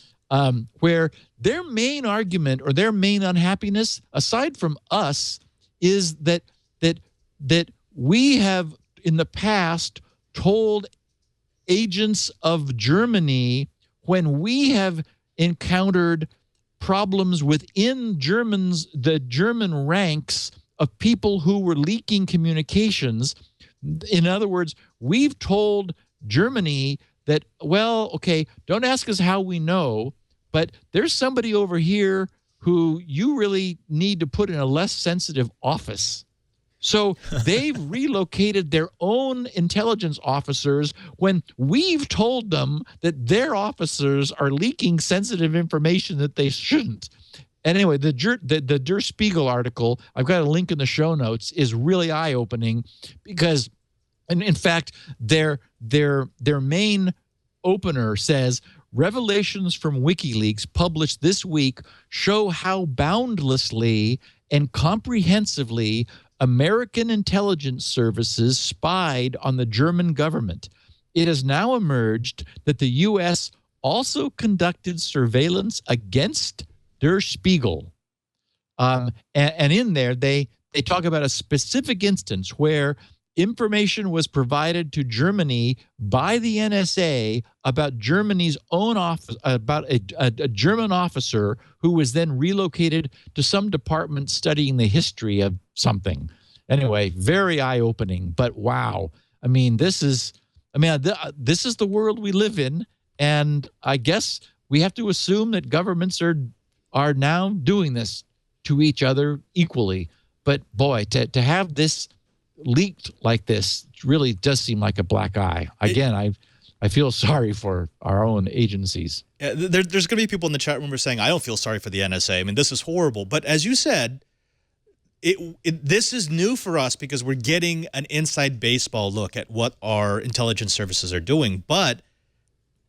where their main argument or their main unhappiness, aside from us, is that we have in the past told agents of Germany when we have encountered problems within the German ranks of people who were leaking communications. In other words, we've told Germany that, well, okay, don't ask us how we know, but there's somebody over here who you really need to put in a less sensitive office. So they've relocated their own intelligence officers when we've told them that their officers are leaking sensitive information that they shouldn't. Anyway, the Der Spiegel article, I've got a link in the show notes, is really eye-opening because, and in fact, their main opener says, revelations from WikiLeaks published this week show how boundlessly and comprehensively American intelligence services spied on the German government. It has now emerged that the U.S. also conducted surveillance against Der Spiegel. And in there, they talk about a specific instance where information was provided to Germany by the NSA about Germany's own office, about a German officer who was then relocated to some department studying the history of something. Anyway, very eye-opening, but wow. I mean, this is the world we live in, and I guess we have to assume that governments are now doing this to each other equally. But boy, to have this leaked like this really does seem like a black eye. Again, I feel sorry for our own agencies. There's going to be people in the chat room who are saying, I don't feel sorry for the NSA. I mean, this is horrible. But as you said, this is new for us because we're getting an inside baseball look at what our intelligence services are doing. But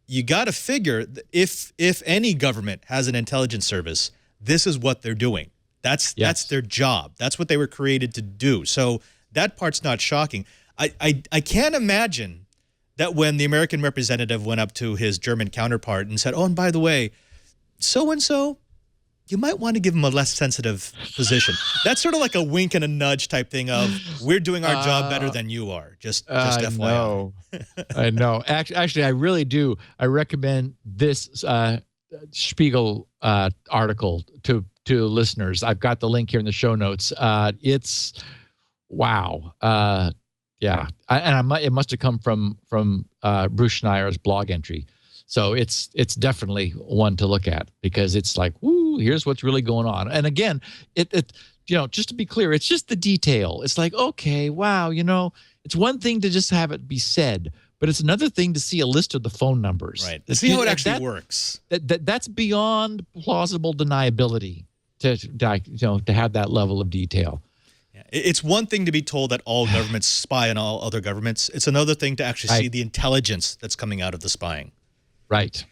you got to figure if any government has an intelligence service, this is what they're doing. That's their job. That's what they were created to do. So that part's not shocking. I can't imagine that when the American representative went up to his German counterpart and said, oh, and by the way, so-and-so, you might want to give him a less sensitive position. That's sort of like a wink and a nudge type thing of, we're doing our job better than you are. Just FYI. I know. Actually, I really do. I recommend this Spiegel article to listeners. I've got the link here in the show notes. It's wow. It must have come from Bruce Schneier's blog entry. So it's definitely one to look at because it's like, woo, here's what's really going on. And again, it just to be clear, it's just the detail. It's like, okay, wow, it's one thing to just have it be said, but it's another thing to see a list of the phone numbers. Right. To see how it actually works. That's beyond plausible deniability to have that level of detail. It's one thing to be told that all governments spy on all other governments. It's another thing to actually see the intelligence that's coming out of the spying. Right.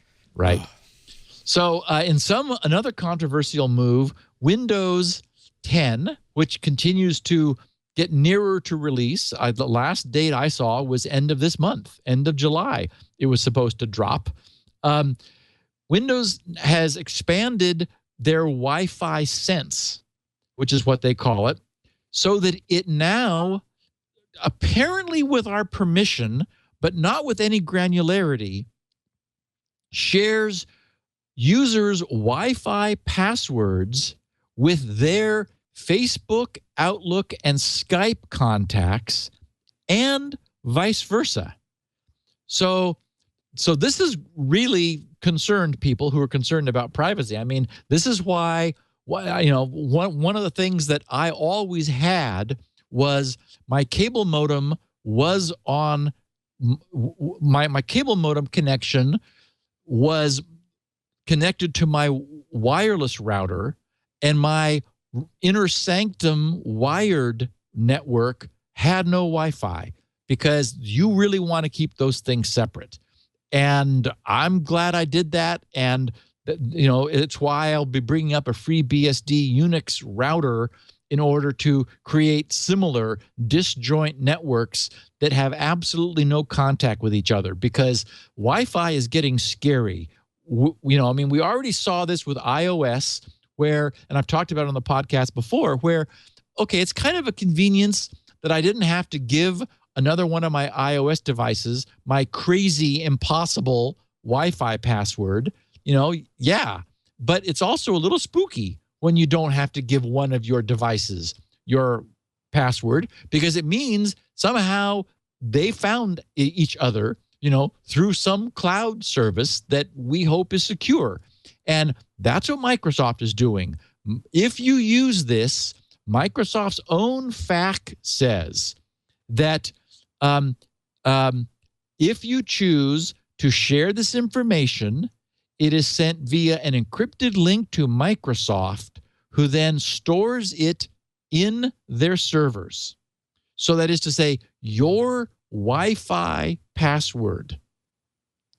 So in another controversial move, Windows 10, which continues to get nearer to release. The last date I saw was end of this month, end of July. It was supposed to drop. Windows has expanded their Wi-Fi sense, which is what they call it, so that it now, apparently with our permission, but not with any granularity, shares users' Wi-Fi passwords with their Facebook, Outlook, and Skype contacts, and vice versa. So this is really concerned people who are concerned about privacy. I mean, this is why one of the things that I always had was my cable modem was on my cable modem connection was connected to my wireless router, and my inner sanctum wired network had no Wi-Fi because you really want to keep those things separate. And I'm glad I did that. And, it's why I'll be bringing up a free BSD Unix router in order to create similar disjoint networks that have absolutely no contact with each other, because Wi-Fi is getting scary. We already saw this with iOS where, and I've talked about it on the podcast before, where, okay, it's kind of a convenience that I didn't have to give another one of my iOS devices my crazy, impossible Wi-Fi password. Yeah, but it's also a little spooky when you don't have to give one of your devices your password, because it means somehow they found each other, through some cloud service that we hope is secure. And that's what Microsoft is doing. If you use this, Microsoft's own FAQ says that if you choose to share this information, it is sent via an encrypted link to Microsoft, who then stores it in their servers. So that is to say, your Wi-Fi password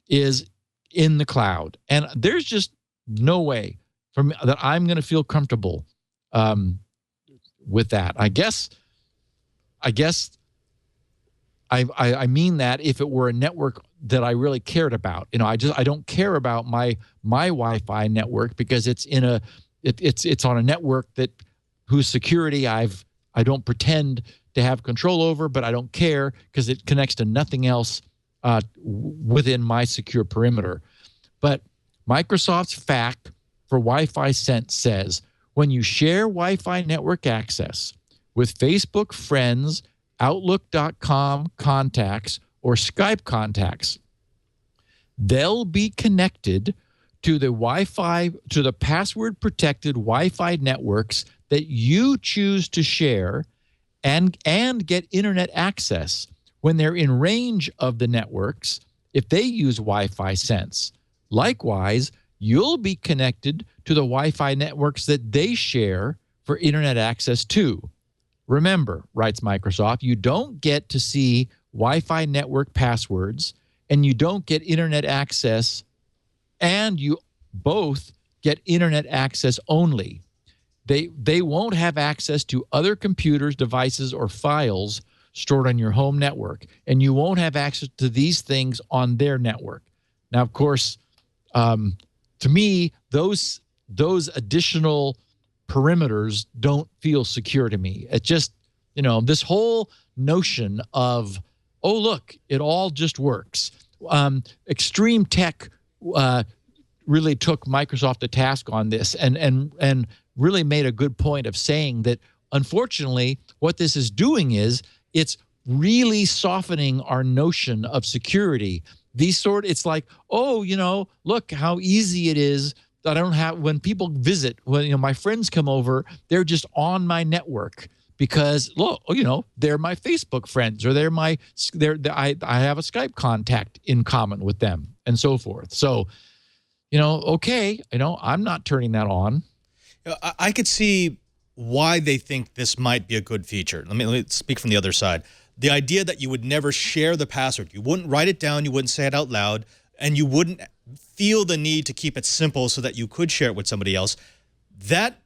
is in the cloud. And there's just no way that I'm going to feel comfortable with that. I guess I mean that if it were a network that I really cared about. I don't care about my Wi-Fi network, because it's it's on a network whose security I don't pretend to have control over, but I don't care because it connects to nothing else within my secure perimeter. But Microsoft's FAQ for Wi-Fi Sent says, when you share Wi-Fi network access with Facebook friends, Outlook.com contacts, or Skype contacts, they'll be connected to the password-protected Wi-Fi networks that you choose to share, and get internet access when they're in range of the networks if they use Wi-Fi Sense. Likewise, you'll be connected to the Wi-Fi networks that they share for internet access too. Remember, writes Microsoft, you don't get to see Wi-Fi network passwords, and you don't get internet access, and you both get internet access only. They won't have access to other computers, devices, or files stored on your home network, and you won't have access to these things on their network. Now, of course, to me, those additional perimeters don't feel secure to me. It just, this whole notion of, oh, look, it all just works. Extreme Tech really took Microsoft to task on this, and really made a good point of saying that, unfortunately, what this is doing is it's really softening our notion of security. It's like, oh, look how easy it is that I don't have, when people visit, when my friends come over, they're just on my network because, look, they're my Facebook friends, or I have a Skype contact in common with them, and so forth. So, okay, I'm not turning that on. I could see why they think this might be a good feature. Let me speak from the other side. The idea that you would never share the password, you wouldn't write it down, you wouldn't say it out loud, and you wouldn't feel the need to keep it simple so that you could share it with somebody else, that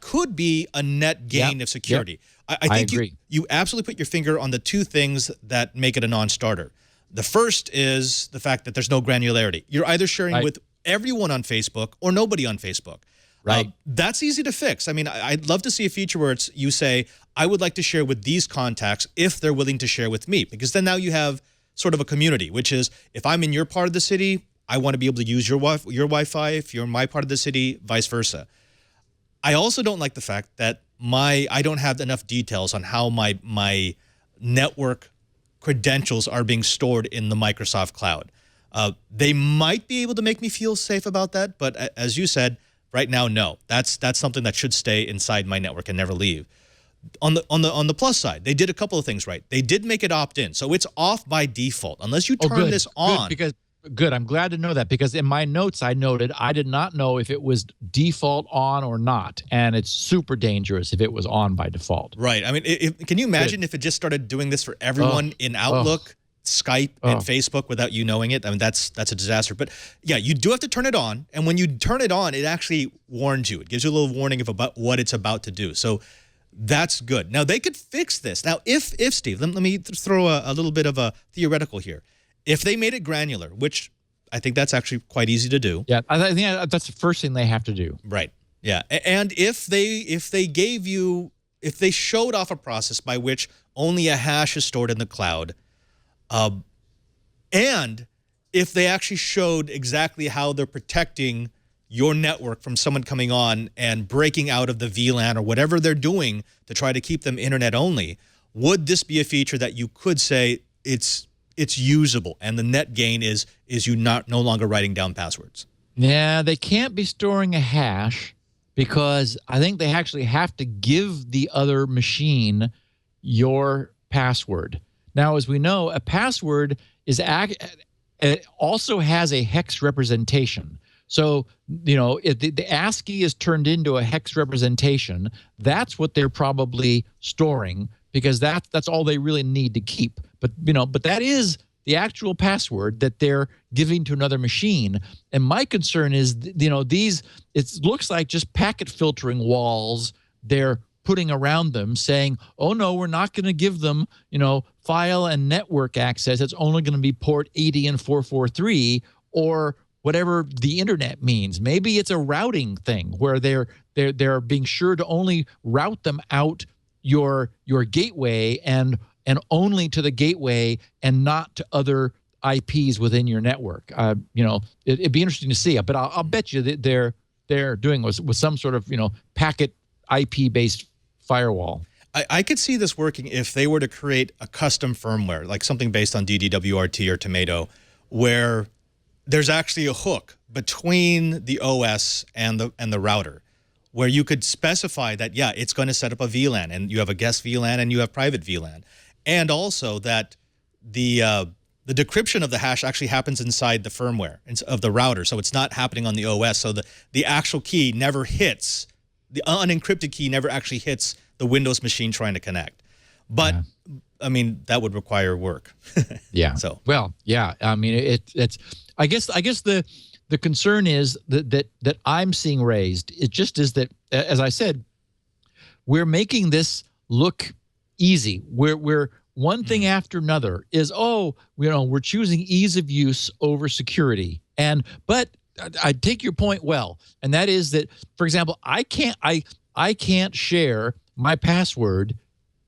could be a net gain of security. Yep. I think agree. You absolutely put your finger on the two things that make it a non-starter. The first is the fact that there's no granularity. You're either sharing with everyone on Facebook or nobody on Facebook. Right. That's easy to fix. I mean, I'd love to see a feature where you say, I would like to share with these contacts if they're willing to share with me. Because then now you have sort of a community, which is, if I'm in your part of the city, I want to be able to use your Wi-Fi. If you're in my part of the city, vice versa. I also don't like the fact that I don't have enough details on how my network credentials are being stored in the Microsoft cloud. They might be able to make me feel safe about that, but as you said, right now, no. That's something that should stay inside my network and never leave. On the plus side, they did a couple of things right. They did make it opt-in, so it's off by default unless you turn this on. Good. I'm glad to know that, because in my notes I noted I did not know if it was default on or not, and it's super dangerous if it was on by default. Right. I mean, can you imagine if it just started doing this for everyone in Outlook, Skype, and Facebook without you knowing it? I mean, that's a disaster. But yeah, you do have to turn it on, and when you turn it on, it actually warns you. It gives you a little warning about what it's about to do. So that's good. Now, they could fix this. Now, if Steve, let me throw a little bit of a theoretical here. If they made it granular, which I think that's actually quite easy to do. Yeah, I think that's the first thing they have to do. Right. Yeah. And if they gave you if they showed off a process by which only a hash is stored in the cloud, and if they actually showed exactly how they're protecting your network from someone coming on and breaking out of the VLAN or whatever they're doing to try to keep them internet only, would this be a feature that you could say it's usable and the net gain is you no longer writing down passwords? Yeah, they can't be storing a hash because I think they actually have to give the other machine your password. Now, as we know, a password it also has a hex representation. So, if the ASCII is turned into a hex representation, that's what they're probably storing because that's all they really need to keep. But that is the actual password that they're giving to another machine. And my concern is, it looks like just packet filtering walls they're putting around them saying, oh, no, we're not going to give them, file and network access. It's only going to be port 80 and 443 or whatever the internet means. Maybe it's a routing thing where they're being sure to only route them out your gateway and only to the gateway and not to other IPs within your network. It'd be interesting to see. But I'll bet you that they're doing with some sort of packet IP based firewall. I could see this working if they were to create a custom firmware, like something based on DDWRT or Tomato, where there's actually a hook between the OS and the router, where you could specify that, yeah, it's going to set up a VLAN, and you have a guest VLAN and you have private VLAN. And also that the decryption of the hash actually happens inside the firmware of the router, so it's not happening on the OS. So the actual key never hits, the unencrypted key never actually hits the Windows machine trying to connect. But I mean, that would require work. Yeah. So well, yeah. I mean, it's. I guess the concern is that I'm seeing raised. It just is that, as I said, we're making this look easy. We're one thing after another is, we're choosing ease of use over security. But I take your point well, and that is that, for example, I can't share my password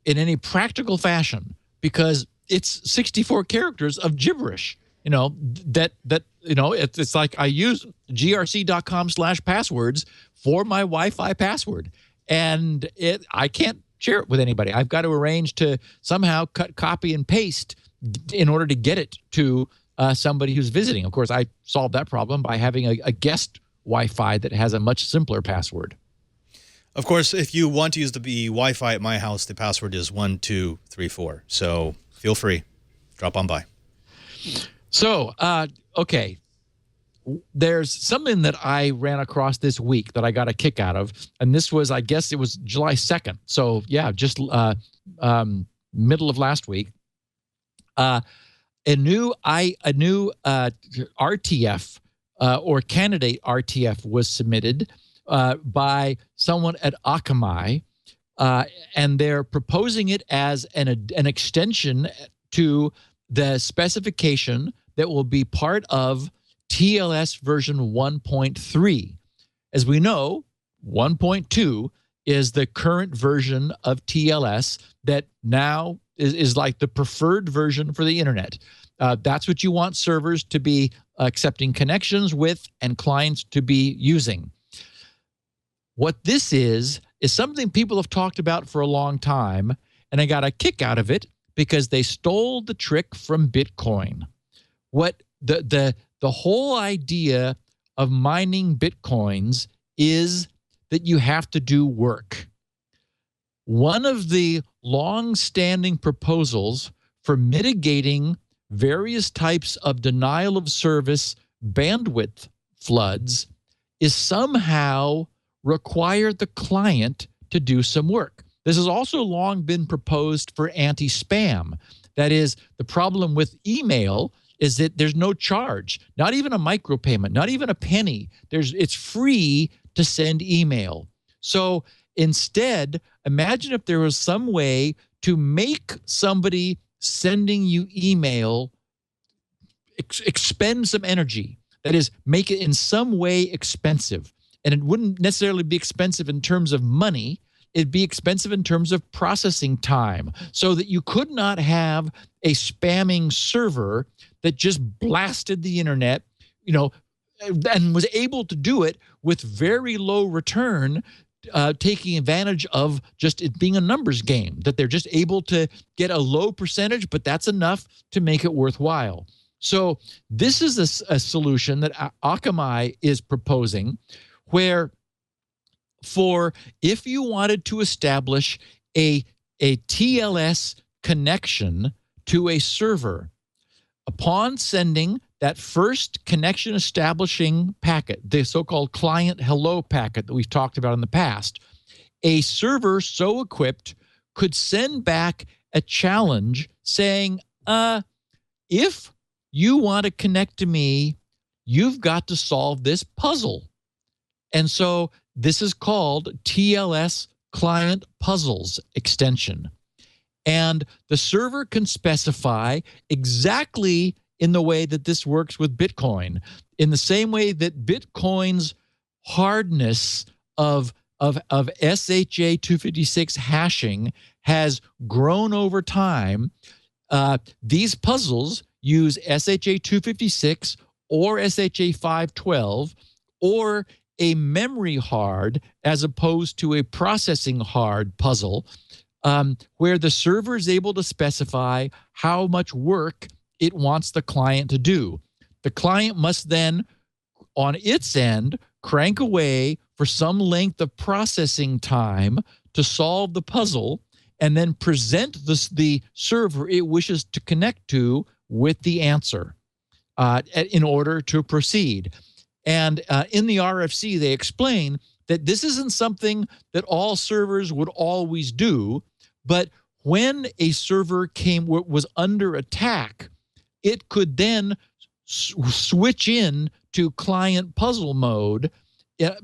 in any practical fashion because it's 64 characters of gibberish. It's like I use grc.com/passwords for my Wi-Fi password, and I can't share it with anybody. I've got to arrange to somehow cut, copy, and paste in order to get it to somebody who's visiting. Of course, I solved that problem by having a guest Wi-Fi that has a much simpler password. of course, if you want to use the Wi-Fi at my house, the password is 1234. So feel free, drop on by. So, okay. There's something that I ran across this week that I got a kick out of, and this was, I guess it was July 2nd. So yeah, just middle of last week. A new RTF or candidate RTF was submitted by someone at Akamai, and they're proposing it as an extension to the specification that will be part of TLS version 1.3. As we know, 1.2 is the current version of TLS that now is like the preferred version for the internet. That's what you want servers to be accepting connections with and clients to be using. What this is something people have talked about for a long time, and I got a kick out of it because they stole the trick from Bitcoin. What the whole idea of mining Bitcoins is that you have to do work. One of the long-standing proposals for mitigating various types of denial of service bandwidth floods is somehow require the client to do some work. This has also long been proposed for anti-spam. That is, the problem with email is that there's no charge, not even a micropayment, not even a penny. It's free to send email. So instead, imagine if there was some way to make somebody sending you email expend some energy. That is, make it in some way expensive. And it wouldn't necessarily be expensive in terms of money. it'd be expensive in terms of processing time, so that you could not have a spamming server that just blasted the internet, and was able to do it with very low return, taking advantage of just it being a numbers game, that they're just able to get a low percentage, but that's enough to make it worthwhile. So this is a solution that Akamai is proposing, where if you wanted to establish a TLS connection to a server, upon sending that first connection establishing packet, the so-called client hello packet that we've talked about in the past, a server so equipped could send back a challenge saying, if you want to connect to me, you've got to solve this puzzle. And so this is called TLS Client Puzzles extension. And the server can specify exactly in the way that this works with Bitcoin, in the same way that Bitcoin's hardness of SHA-256 hashing has grown over time. These puzzles use SHA-256 or SHA-512 or a memory hard as opposed to a processing hard puzzle, where the server is able to specify how much work it wants the client to do. The client must then, on its end, crank away for some length of processing time to solve the puzzle, and then present the server it wishes to connect to with the answer in order to proceed. And in the RFC, they explain that this isn't something that all servers would always do, but when a server was under attack, it could then switch in to client puzzle mode,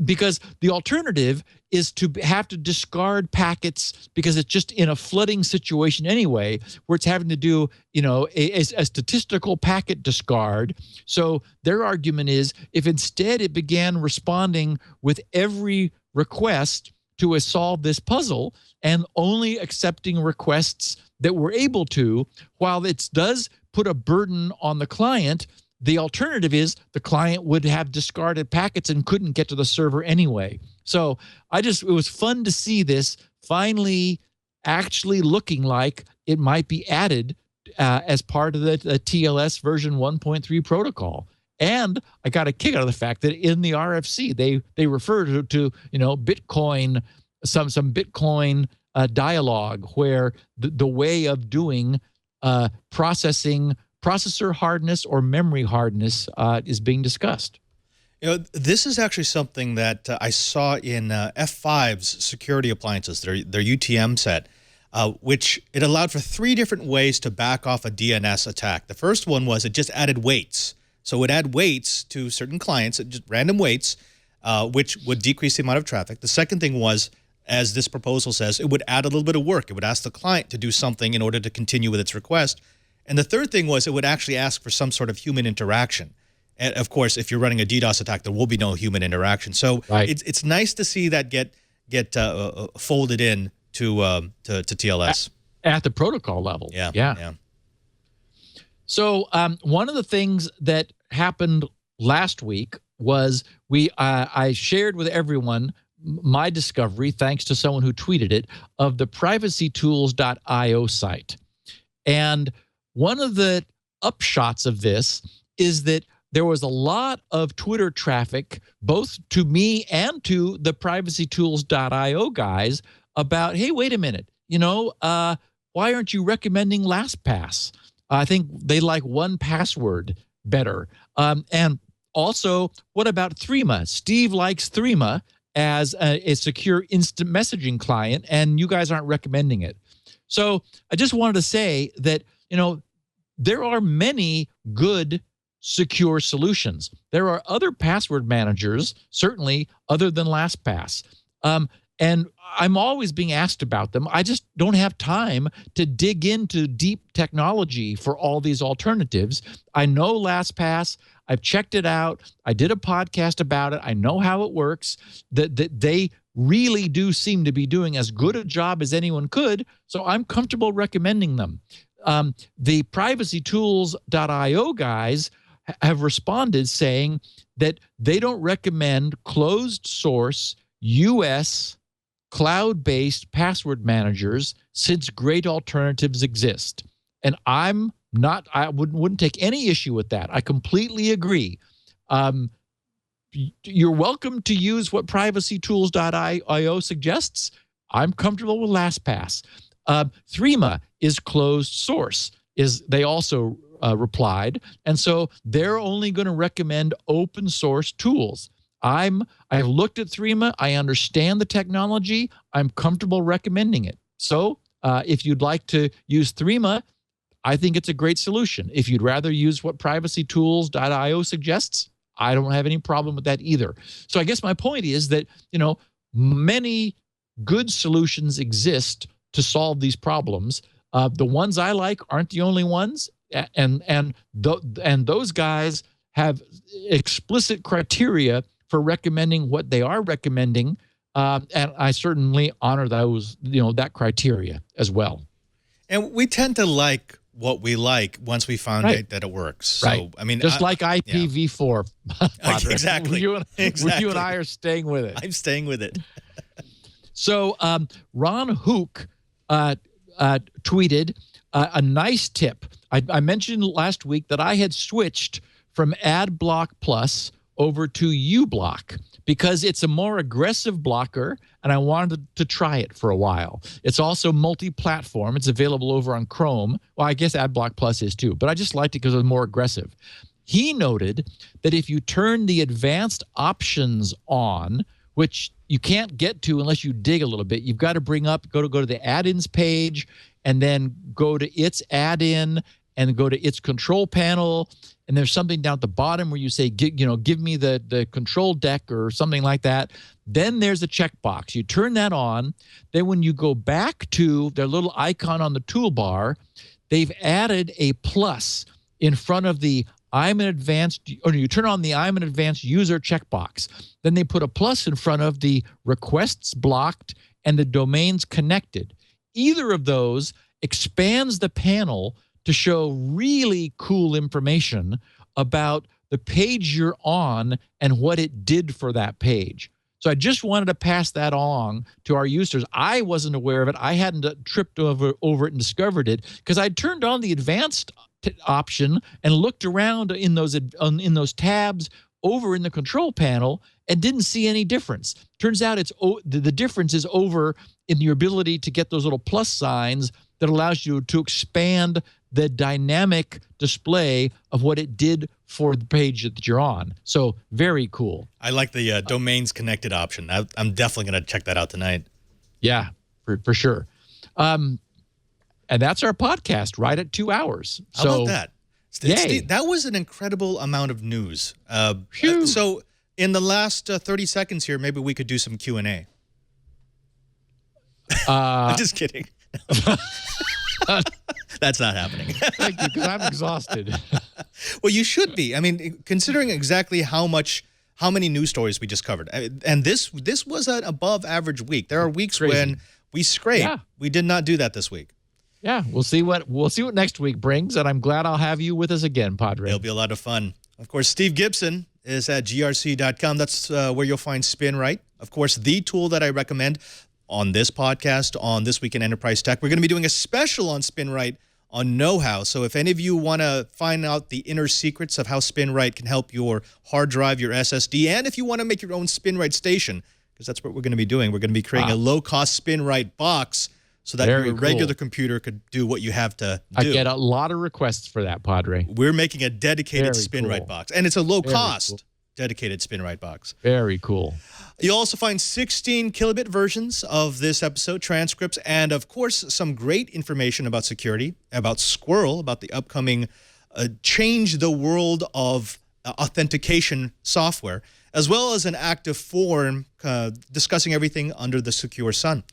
because the alternative is to have to discard packets, because it's just in a flooding situation anyway, where it's having to do, a statistical packet discard. So their argument is, if instead it began responding with every request to solve this puzzle and only accepting requests that were able to, while it does put a burden on the client, the alternative is the client would have discarded packets and couldn't get to the server anyway. So it was fun to see this finally actually looking like it might be added as part of the TLS version 1.3 protocol. And I got a kick out of the fact that in the RFC, they refer to Bitcoin, some Bitcoin dialogue, where the way of doing processor hardness or memory hardness is being discussed. This is actually something that I saw in F5's security appliances, their UTM set, which it allowed for 3 different ways to back off a DNS attack. The first one was it just added weights. So it would add weights to certain clients, just random weights, which would decrease the amount of traffic. The second thing was, as this proposal says, it would add a little bit of work. It would ask the client to do something in order to continue with its request. And the third thing was it would actually ask for some sort of human interaction. And of course, if you're running a DDoS attack, there will be no human interaction. So it's nice to see that get folded in to TLS at the protocol level. Yeah. So one of the things that happened last week was I shared with everyone my discovery, thanks to someone who tweeted it, of the privacytools.io site. And one of the upshots of this is that there was a lot of Twitter traffic, both to me and to the privacytools.io guys, about, hey, wait a minute, why aren't you recommending LastPass? I think they like 1Password better. And also, what about Threema? Steve likes Threema as a secure instant messaging client, and you guys aren't recommending it. So I just wanted to say that, there are many good secure solutions. There are other password managers, certainly other than LastPass. And I'm always being asked about them. I just don't have time to dig into deep technology for all these alternatives. I know LastPass. I've checked it out. I did a podcast about it. I know how it works. That they really do seem to be doing as good a job as anyone could, so I'm comfortable recommending them. The privacytools.io guys have responded saying that they don't recommend closed source U.S. cloud-based password managers since great alternatives exist. And I wouldn't take any issue with that. I completely agree. You're welcome to use what privacytools.io suggests. I'm comfortable with LastPass. Threema is closed source, they also replied. And so they're only going to recommend open source tools. I've looked at Threema. I understand the technology. I'm comfortable recommending it. So if you'd like to use Threema, I think it's a great solution. If you'd rather use what privacytools.io suggests, I don't have any problem with that either. So I guess my point is that, many good solutions exist to solve these problems. The ones I like aren't the only ones, and those guys have explicit criteria for recommending what they are recommending, and I certainly honor those, that criteria as well. And we tend to like what we like once we found out that it works. So, right. I mean, just like IPv4. Exactly. You and I are staying with it. I'm staying with it. So Ron Hook tweeted a nice tip. I mentioned last week that I had switched from AdBlock Plus over to uBlock because it's a more aggressive blocker, and I wanted to try it for a while. It's also multi-platform. It's available over on Chrome. Well, I guess AdBlock Plus is too, but I just liked it because it was more aggressive. He noted that if you turn the advanced options on, which you can't get to unless you dig a little bit, you've got to go to the add-ins page and then go to its add-in and go to its control panel. And there's something down at the bottom where you say, give me the control deck or something like that. Then there's a checkbox. You turn that on. Then when you go back to their little icon on the toolbar, they've added a plus in front of the you turn on the I'm an advanced user checkbox. Then they put a plus in front of the requests blocked and the domains connected. Either of those expands the panel to show really cool information about the page you're on and what it did for that page. So I just wanted to pass that along to our users. I wasn't aware of it. I hadn't tripped over it and discovered it because I'd turned on the advanced option and looked around in those tabs over in the control panel and didn't see any difference. Turns out the difference is over in your ability to get those little plus signs that allows you to expand the dynamic display of what it did for the page that you're on. So very cool. I like the domains connected option. I'm definitely going to check that out tonight. Yeah, for sure. And that's our podcast right at 2 hours. How about that? Steve, that was an incredible amount of news. So in the last 30 seconds here, maybe we could do some Q&A. I'm just kidding. That's not happening. Thank you, because I'm exhausted. Well, you should be. I mean, considering exactly how many news stories we just covered, and this was an above average week. There are weeks when we scrape. Yeah. We did not do that this week. Yeah, we'll see what next week brings, and I'm glad I'll have you with us again, Padre. It'll be a lot of fun. Of course, Steve Gibson is at grc.com. That's where you'll find SpinRite. Of course, the tool that I recommend on this podcast, on This Week in Enterprise Tech. We're going to be doing a special on SpinRite on know-how. So if any of you want to find out the inner secrets of how SpinRite can help your hard drive, your SSD, and if you want to make your own SpinRite station, because that's what we're going to be doing. We're going to be creating a low-cost SpinRite box so that your regular computer could do what you have to do. I get a lot of requests for that, Padre. We're making a dedicated SpinRite box, and it's a low-cost dedicated SpinRite box. Very cool. You'll also find 16 kilobit versions of this episode, transcripts, and, of course, some great information about security, about Squirrel, about the upcoming change the world of authentication software, as well as an active forum discussing everything under the secure sun.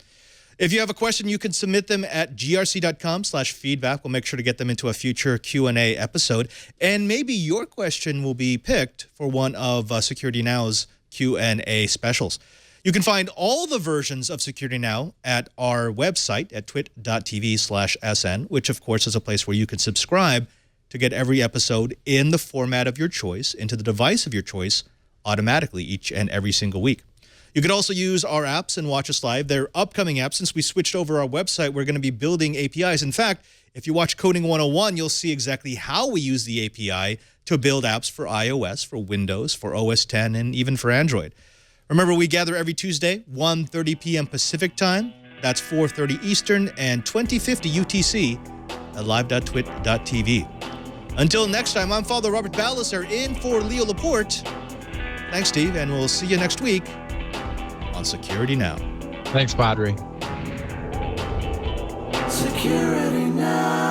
If you have a question, you can submit them at grc.com/feedback. We'll make sure to get them into a future Q&A episode. And maybe your question will be picked for one of Security Now's Q&A specials. You can find all the versions of Security Now at our website at twit.tv/SN, which, of course, is a place where you can subscribe to get every episode in the format of your choice, into the device of your choice, automatically each and every single week. You can also use our apps and watch us live. They're upcoming apps. Since we switched over our website, we're going to be building APIs. In fact, if you watch Coding 101, you'll see exactly how we use the API to build apps for iOS, for Windows, for OS X, and even for Android. Remember, we gather every Tuesday, 1:30 p.m. Pacific time. That's 4:30 Eastern and 2050 UTC at live.twit.tv. Until next time, I'm Father Robert Ballecer in for Leo Laporte. Thanks, Steve, and we'll see you next week on Security Now. Thanks, Padre. Security Now.